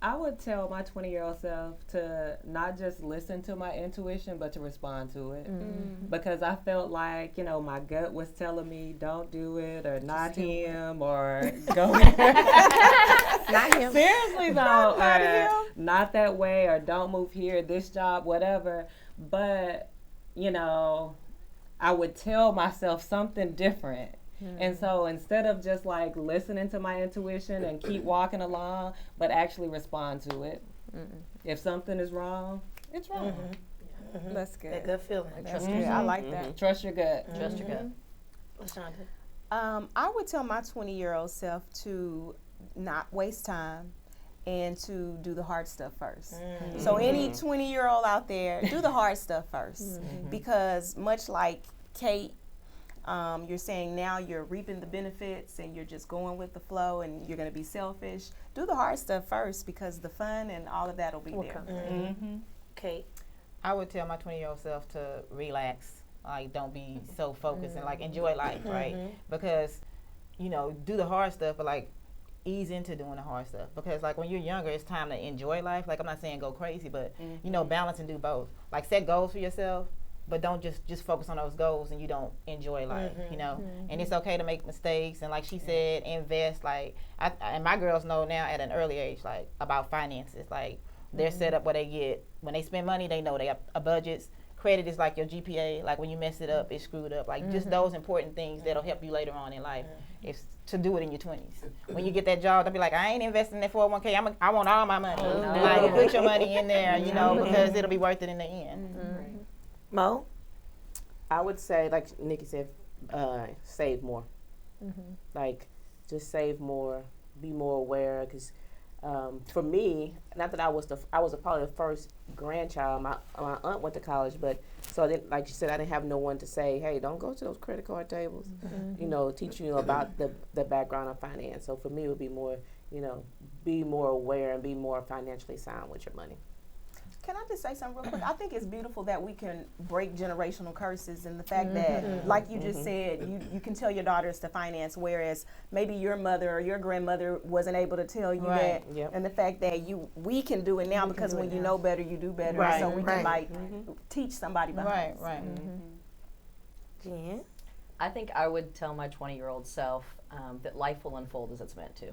I would tell my 20-year-old self to not just listen to my intuition, but to respond to it. Because I felt like, my gut was telling me, don't do it, or not him, or go Not him. seriously though, or not that way, or don't move here, this job, whatever. But, I would tell myself something different. And so instead of just like listening to my intuition and keep walking along, but actually respond to it. If something is wrong, it's wrong. That's good. That good feeling. That's good. I like that. Trust your gut. Trust your gut. LaShonda. I would tell my 20-year-old self to not waste time and to do the hard stuff first. So any 20-year-old out there, do the hard stuff first. Because much like Kate, you're saying now you're reaping the benefits and you're just going with the flow and you're going to be selfish. Do the hard stuff first because the fun and all of that will be there. Kate. I would tell my 20-year-old self to relax. Like, don't be so focused and, like, enjoy life, right? Because, do the hard stuff, but, like, ease into doing the hard stuff. Because, like, when you're younger, it's time to enjoy life. Like, I'm not saying go crazy, but, balance and do both. Like, set goals for yourself, but don't just focus on those goals and you don't enjoy life, And it's okay to make mistakes. And like she said, invest. Like, and my girls know now at an early age, like, about finances. Like, they're set up where they get, when they spend money, they know they have a budgets. Credit is like your GPA. Like, when you mess it up, it's screwed up. Like, just those important things that'll help you later on in life. Is to do it in your 20s. When you get that job, they'll be like, I ain't investing in that 401k. I want all my money. Like, put your money in there, because it'll be worth it in the end. Mo? I would say, like Nikki said, save more. Like, just save more, be more aware. Because for me, not that I was probably the first grandchild. My aunt went to college, but so I didn't, like you said, I didn't have no one to say, hey, don't go to those credit card tables. Teaching you about the background of finance. So for me, it would be more, be more aware and be more financially sound with your money. Can I just say something real quick? I think it's beautiful that we can break generational curses and the fact that, like you just said, you can tell your daughters to finance, whereas maybe your mother or your grandmother wasn't able to tell you that. And the fact that we can do it now because when you know better, you do better. Right. So we can teach somebody behind. Right. Jen? I think I would tell my 20-year-old self that life will unfold as it's meant to.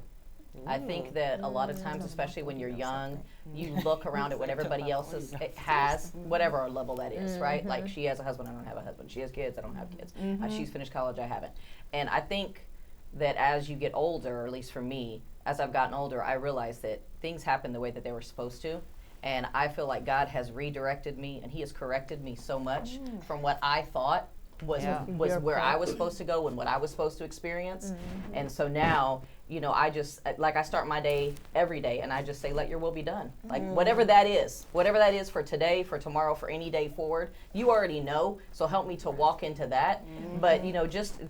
I think that a lot of times, especially when you're young, you look around at what everybody else has, whatever level that is, right? Like, she has a husband, I don't have a husband. She has kids, I don't have kids. She's finished college, I haven't. And I think that as you get older, or at least for me, as I've gotten older, I realized that things happen the way that they were supposed to. And I feel like God has redirected me, and He has corrected me so much from what I thought was where I was supposed to go and what I was supposed to experience. And so now, I just, like, I start my day every day and I just say, let your will be done. Like, whatever that is for today, for tomorrow, for any day forward, you already know. So help me to walk into that. But,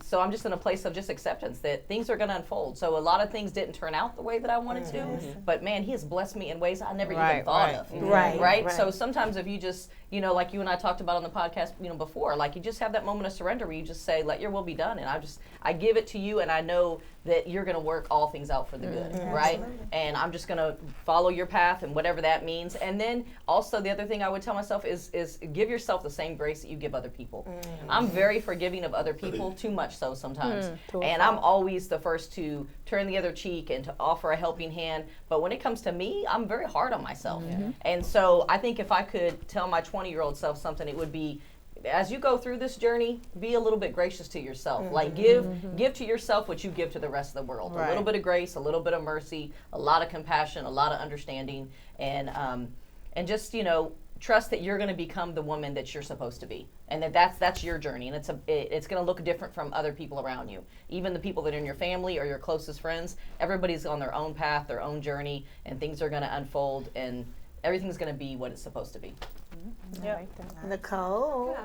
so I'm just in a place of just acceptance that things are going to unfold. So a lot of things didn't turn out the way that I wanted to, but man, He has blessed me in ways I never even thought of. Right. So sometimes if you just, like you and I talked about on the podcast, before, like, you just have that moment of surrender where you just say, let your will be done. And I give it to you, and I know that you're going to work all things out for the good, right? And I'm just going to follow your path and whatever that means. And then also the other thing I would tell myself is give yourself the same grace that you give other people. I'm very forgiving of other people, too much so sometimes. And I'm always the first to turn the other cheek and to offer a helping hand. But when it comes to me, I'm very hard on myself. And so I think if I could tell my 20-year-old self something, it would be, as you go through this journey, be a little bit gracious to yourself. Like, give to yourself what you give to the rest of the world. A little bit of grace, a little bit of mercy, a lot of compassion, a lot of understanding, and just, trust that you're going to become the woman that you're supposed to be, and that's your journey, and it's going to look different from other people around you. Even the people that are in your family or your closest friends, everybody's on their own path, their own journey, and things are going to unfold, and everything's going to be what it's supposed to be. Nicole.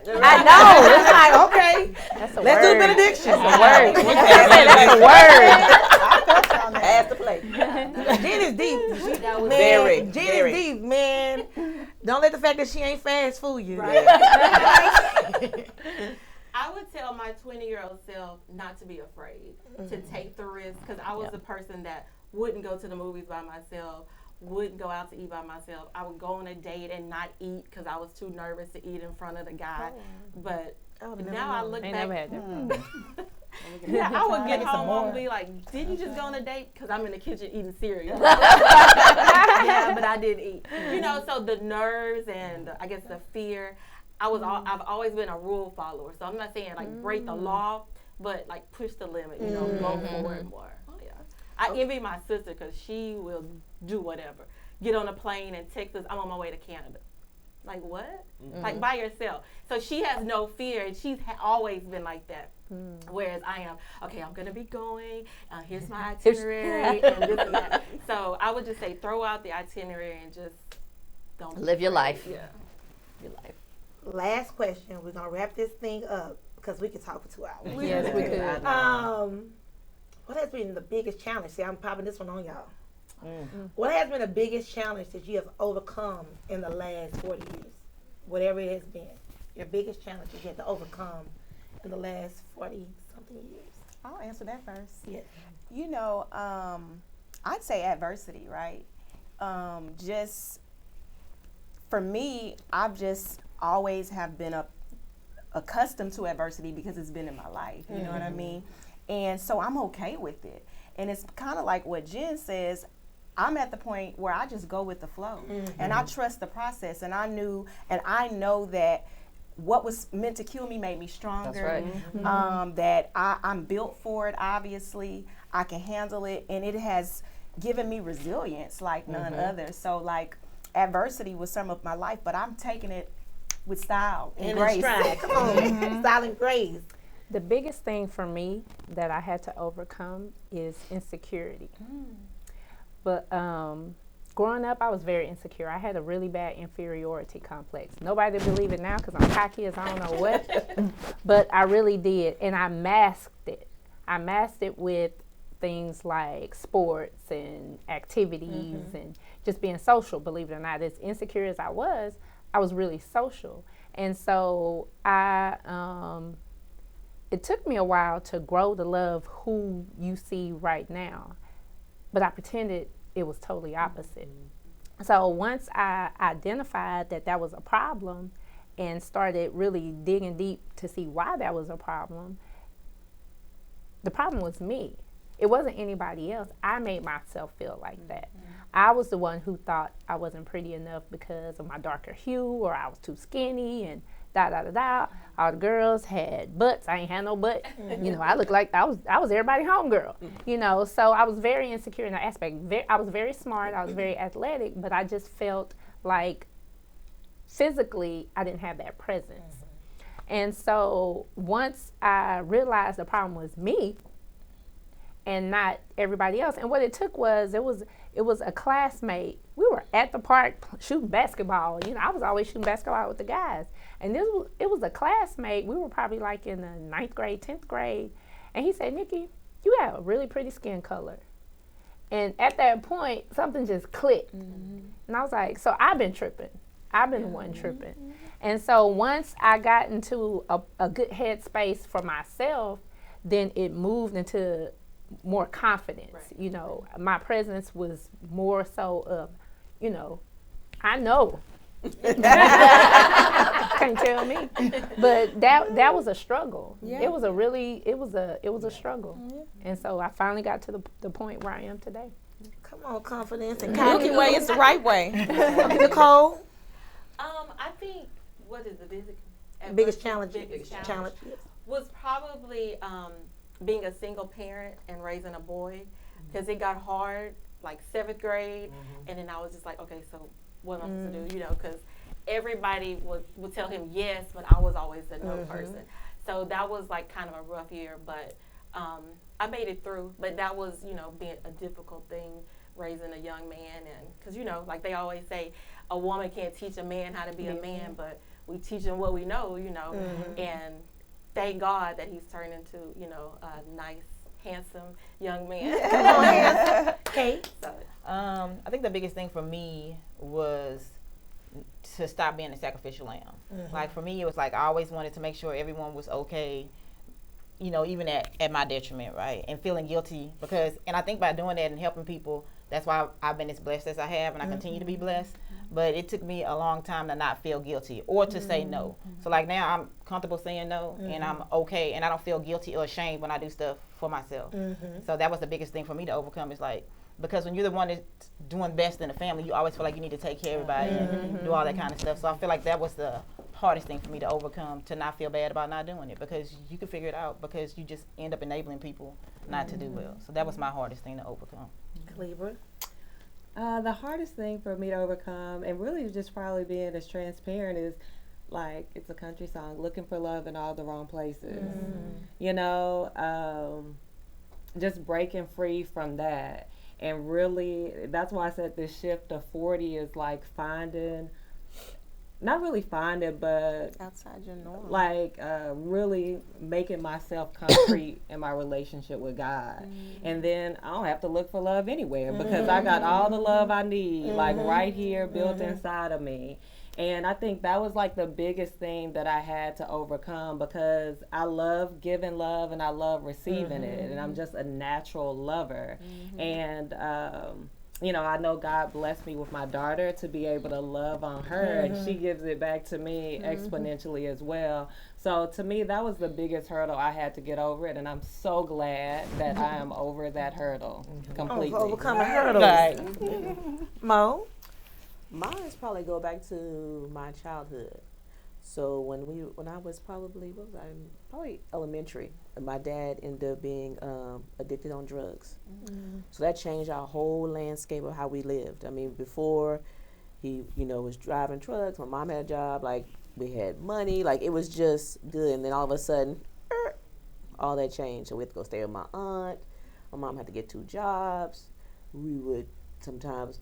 I know. It's like, okay. That's a Let's word. do benediction. That's a word. That's a word. Pass the plate. Jen is deep. Man, Very, Jen very. is deep, man. Don't let the fact that she ain't fast fool you. I would tell my 20-year-old self not to be afraid to take the risk, because I was the person that wouldn't go to the movies by myself, wouldn't go out to eat by myself. I would go on a date and not eat because I was too nervous to eat in front of the guy. But now I look back. Never had that. Yeah, I would get home and be like, did you just go on a date? Because I'm in the kitchen eating cereal. But I did eat. You know, so the nerves and I guess the fear, I've always been a rule follower. So I'm not saying like break the law, but like push the limit, you know, go for it more. Yeah. I envy my sister because she will do whatever. Get on a plane and text us, I'm on my way to Canada. Like what? Like by yourself. So she has no fear, and she's always been like that. Whereas I am, okay, I'm going to be going, here's my itinerary, and this and that. So I would just say throw out the itinerary and just don't live your life. Yeah. Your life. Last question. We're going to wrap this thing up because we could talk for 2 hours. Yes, we could. What has been the biggest challenge? See, I'm popping this one on y'all. What has been the biggest challenge that you have overcome in the last 40 years? Whatever it has been. Your biggest challenge you had to overcome in the last 40-something years. I'll answer that first. Yes. You know, I'd say adversity, right? Just for me, I've just always have been accustomed to adversity because it's been in my life. You know what I mean? And so I'm okay with it. And it's kind of like what Jen says. I'm at the point where I just go with the flow, and I trust the process. And I know that what was meant to kill me made me stronger. That's right. That I'm built for it, obviously. I can handle it, and it has given me resilience like none other. So, like, adversity was some of my life, but I'm taking it with style and grace. Come on, style and grace. The biggest thing for me that I had to overcome is insecurity. But growing up, I was very insecure. I had a really bad inferiority complex. Nobody believe it now because I'm cocky as I don't know what, but I really did, and I masked it. I masked it with things like sports and activities and just being social. Believe it or not, as insecure as I was really social, and so it took me a while to grow to love who you see right now, but I pretended it was totally opposite. So once I identified that was a problem and started really digging deep to see why that was a problem, the problem was me. It wasn't anybody else. I made myself feel like that. I was the one who thought I wasn't pretty enough because of my darker hue, or I was too skinny, and da-da-da-da. All the girls had butts. I ain't had no butt. You know, I looked like I was everybody's homegirl. You know, so I was very insecure in that aspect. I was very smart. I was very athletic, but I just felt like physically I didn't have that presence. And so once I realized the problem was me and not everybody else, and what it took was it was a classmate. We were at the park shooting basketball. You know, I was always shooting basketball with the guys. And it was a classmate. We were probably like in the 9th grade, 10th grade. And he said, Nikki, you have a really pretty skin color. And at that point, something just clicked. And I was like, so I've been tripping. I've been the one tripping. And so once I got into a good headspace for myself, then it moved into more confidence. Right. You know, my presence was more so of, you know, I know. Can't tell me. But that was a struggle. Yeah. It was a struggle. Yeah. And so I finally got to the point where I am today. Come on, confidence and Milky Way is the right way. Nicole? I think what is the biggest challenge was probably being a single parent and raising a boy, because it got hard like 7th grade, and then I was just like, okay, so what am I supposed to do? You know, because everybody would tell him yes, but I was always the no person. So that was like kind of a rough year, but I made it through. But that was, you know, being a difficult thing, raising a young man, and because, you know, like they always say, a woman can't teach a man how to be a man, but we teach him what we know, you know, and thank God that he's turned into, you know, a nice, handsome young man. Kate? So, I think the biggest thing for me was to stop being a sacrificial lamb. Like for me, it was like I always wanted to make sure everyone was okay, you know, even at my detriment, right? And feeling guilty because, and I think by doing that and helping people That's why I've been as blessed as I have, and I continue to be blessed. But it took me a long time to not feel guilty or to say no. So like now I'm comfortable saying no, and I'm okay, and I don't feel guilty or ashamed when I do stuff for myself. So that was the biggest thing for me to overcome, is like, because when you're the one that's doing best in the family, you always feel like you need to take care of everybody and do all that kind of stuff. So I feel like that was the hardest thing for me to overcome, to not feel bad about not doing it, because you can figure it out, because you just end up enabling people not to do well. So that was my hardest thing to overcome. Libra. The hardest thing for me to overcome, and really just probably being as transparent, is like, it's a country song, looking for love in all the wrong places. You know, just breaking free from that. And really, that's why I said this shift to 40 is like finding, not really finding, but outside your norm. Like really making myself concrete in my relationship with God. And then I don't have to look for love anywhere, because I got all the love I need, like right here built inside of me. And I think that was like the biggest thing that I had to overcome, because I love giving love and I love receiving it. And I'm just a natural lover. And, you know, I know God blessed me with my daughter to be able to love on her, and she gives it back to me exponentially as well. So to me, that was the biggest hurdle I had to get over it. And I'm so glad that I am over that hurdle completely. Overcoming hurdles. Right. Mo? Mine's probably go back to my childhood. So when I was probably, probably elementary, my dad ended up being addicted on drugs. So that changed our whole landscape of how we lived. I mean, before he, was driving trucks, my mom had a job, like we had money, like it was just good. And then all of a sudden, all that changed. So we had to go stay with my aunt. My mom had to get 2 jobs. We would sometimes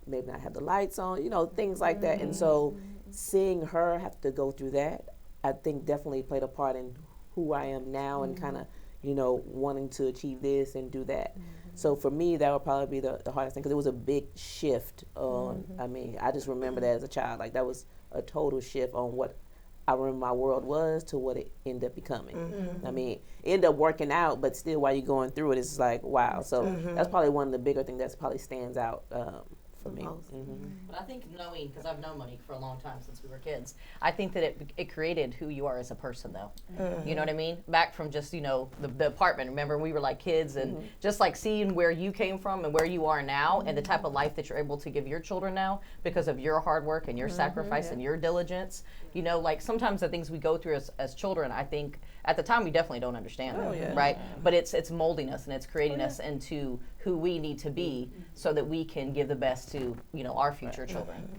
maybe not have the lights on, things like that. And so seeing her have to go through that, I think definitely played a part in who I am now, and kind of, wanting to achieve this and do that. So for me, that would probably be the hardest thing, because it was a big shift on, I mean, I just remember that as a child, like that was a total shift on what I remember my world was to what it ended up becoming. I mean, it ended up working out, but still while you're going through it, it's like, wow. So that's probably one of the bigger things that's probably stands out for me. But I think knowing, because I've known Monique for a long time since we were kids, I think that it created who you are as a person, though. You know what I mean? Back from just, the apartment. Remember, we were like kids, and just like seeing where you came from and where you are now, and the type of life that you're able to give your children now because of your hard work and your sacrifice and your diligence. Like sometimes the things we go through as children, I think at the time we definitely don't understand them, right? But it's molding us, and it's creating us into who we need to be, so that we can give the best to our future children.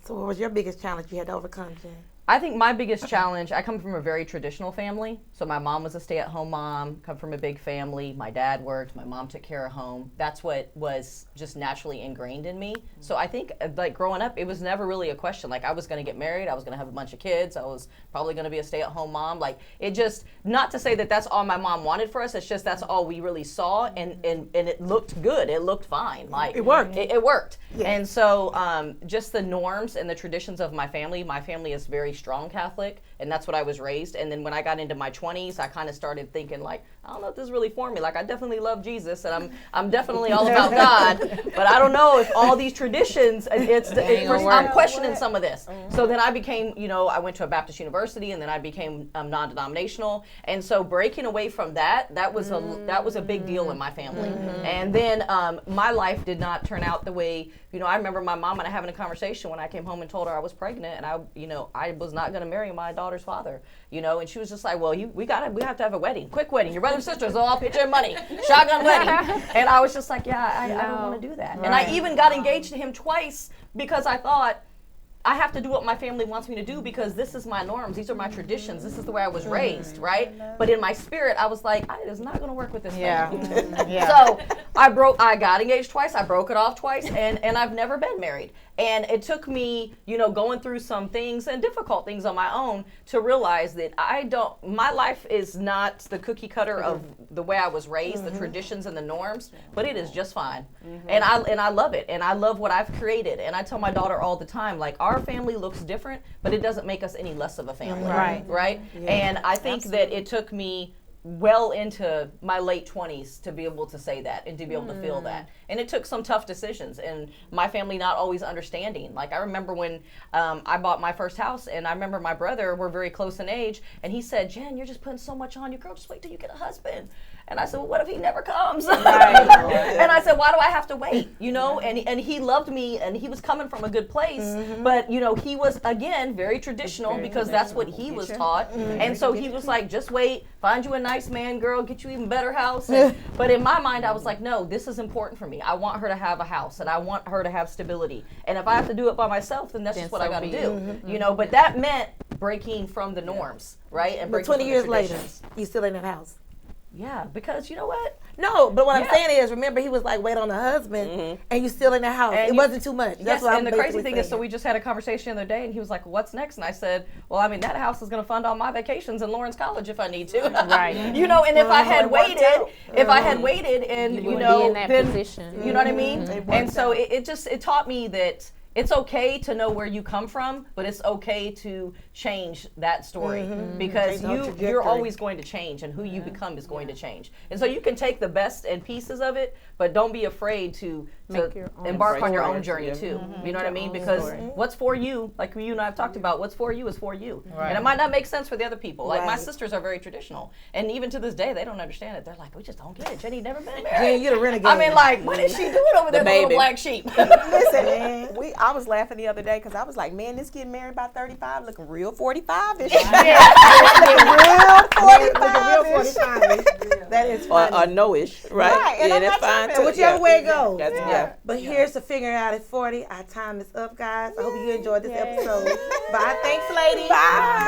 So what was your biggest challenge you had to overcome, Jen? I think my biggest challenge, I come from a very traditional family. So my mom was a stay-at-home mom, come from a big family. My dad worked, my mom took care of home. That's what was just naturally ingrained in me. So I think like growing up, it was never really a question. Like I was gonna get married, I was gonna have a bunch of kids, I was probably gonna be a stay-at-home mom. Like it just, not to say that that's all my mom wanted for us, it's just that's all we really saw, and it looked good, it looked fine. Like it worked. It worked. Yeah. And so just the norms and the traditions of my family is very strong Catholic, and that's what I was raised. And then when I got into my 20s, I kind of started thinking like, I don't know if this is really for me. Like I definitely love Jesus, and I'm definitely all about God, but I don't know if all these traditions, I'm questioning some of this. So then I became, I went to a Baptist university, and then I became non-denominational. And so breaking away from that was a big deal in my family. And then my life did not turn out the way, I remember my mom and I having a conversation when I came home and told her I was pregnant, and I was not going to marry my daughter's father, and she was just like, well, we have to have a wedding, quick wedding. Your brother and sisters will all pitch in money, shotgun wedding. And I was just like, yeah, I don't want to do that. Right. And I even got engaged to him twice because I thought, I have to do what my family wants me to do because this is my norms. These are my traditions. This is the way I was raised, right? But in my spirit, I was like, it is not going to work with this family. So I got engaged twice. I broke it off twice, and I've never been married. And it took me, going through some things and difficult things on my own to realize that my life is not the cookie cutter of the way I was raised, the traditions and the norms, but it is just fine. And I love it. And I love what I've created. And I tell my daughter all the time, like, our family looks different, but it doesn't make us any less of a family. Right? Yeah. And I think that it took me well into my late 20s to be able to say that and to be able to feel that. And it took some tough decisions, and my family not always understanding. Like, I remember when I bought my first house, and I remember my brother, we're very close in age, and he said, Jen, you're just putting so much on you, girl, just wait till you get a husband. And I said, well, what if he never comes? And I said, why do I have to wait? You know, and he loved me, and he was coming from a good place, but, you know, he was, again, very traditional because that's what he was taught. And so he was like, just wait, find you a nice man, girl, get you even better house. But in my mind, I was like, no, this is important for me. I want her to have a house, and I want her to have stability. And if I have to do it by myself, then that's just what I got to do. You know, but that meant breaking from the norms, right? And But breaking 20 from years the later, traditions. you still in that house. Yeah, because you know what? No, but what I'm saying is, remember, he was like, wait on the husband, and you still in the house. And it wasn't too much. That's Yes, what I'm and the crazy basically thing saying. is, so we just had a conversation the other day, and he was like, what's next? And I said, well, I mean, that house is going to fund all my vacations in Lawrence College if I need to. Right. You know, and if I had waited, and, you know, be in that then, position. you know what I mean? And so it taught me that it's okay to know where you come from, but it's okay to change that story because you're always going to change, and who you become is going to change. And so you can take the best and pieces of it, but don't be afraid to embark on your own journey too. You know what I mean? Because what's for you, like you and I have talked about, what's for you is for you. Right. And it might not make sense for the other people. Like my sisters are very traditional, and even to this day, they don't understand it. They're like, we just don't get it. Jenny never been married. Jen, you're the renegade. I mean, like, what is she doing over there, the little black sheep? Listen, I was laughing the other day because I was like, man, this getting married by 35 looking real 45-ish. Real 45-ish. That is funny. Or no-ish, right? And Yeah, I'm that's not fine tripping. too. Whichever way it goes. Yeah. But here's to figuring out at 40. Our time is up, guys. I hope you enjoyed this episode. Bye. Thanks, ladies. Bye.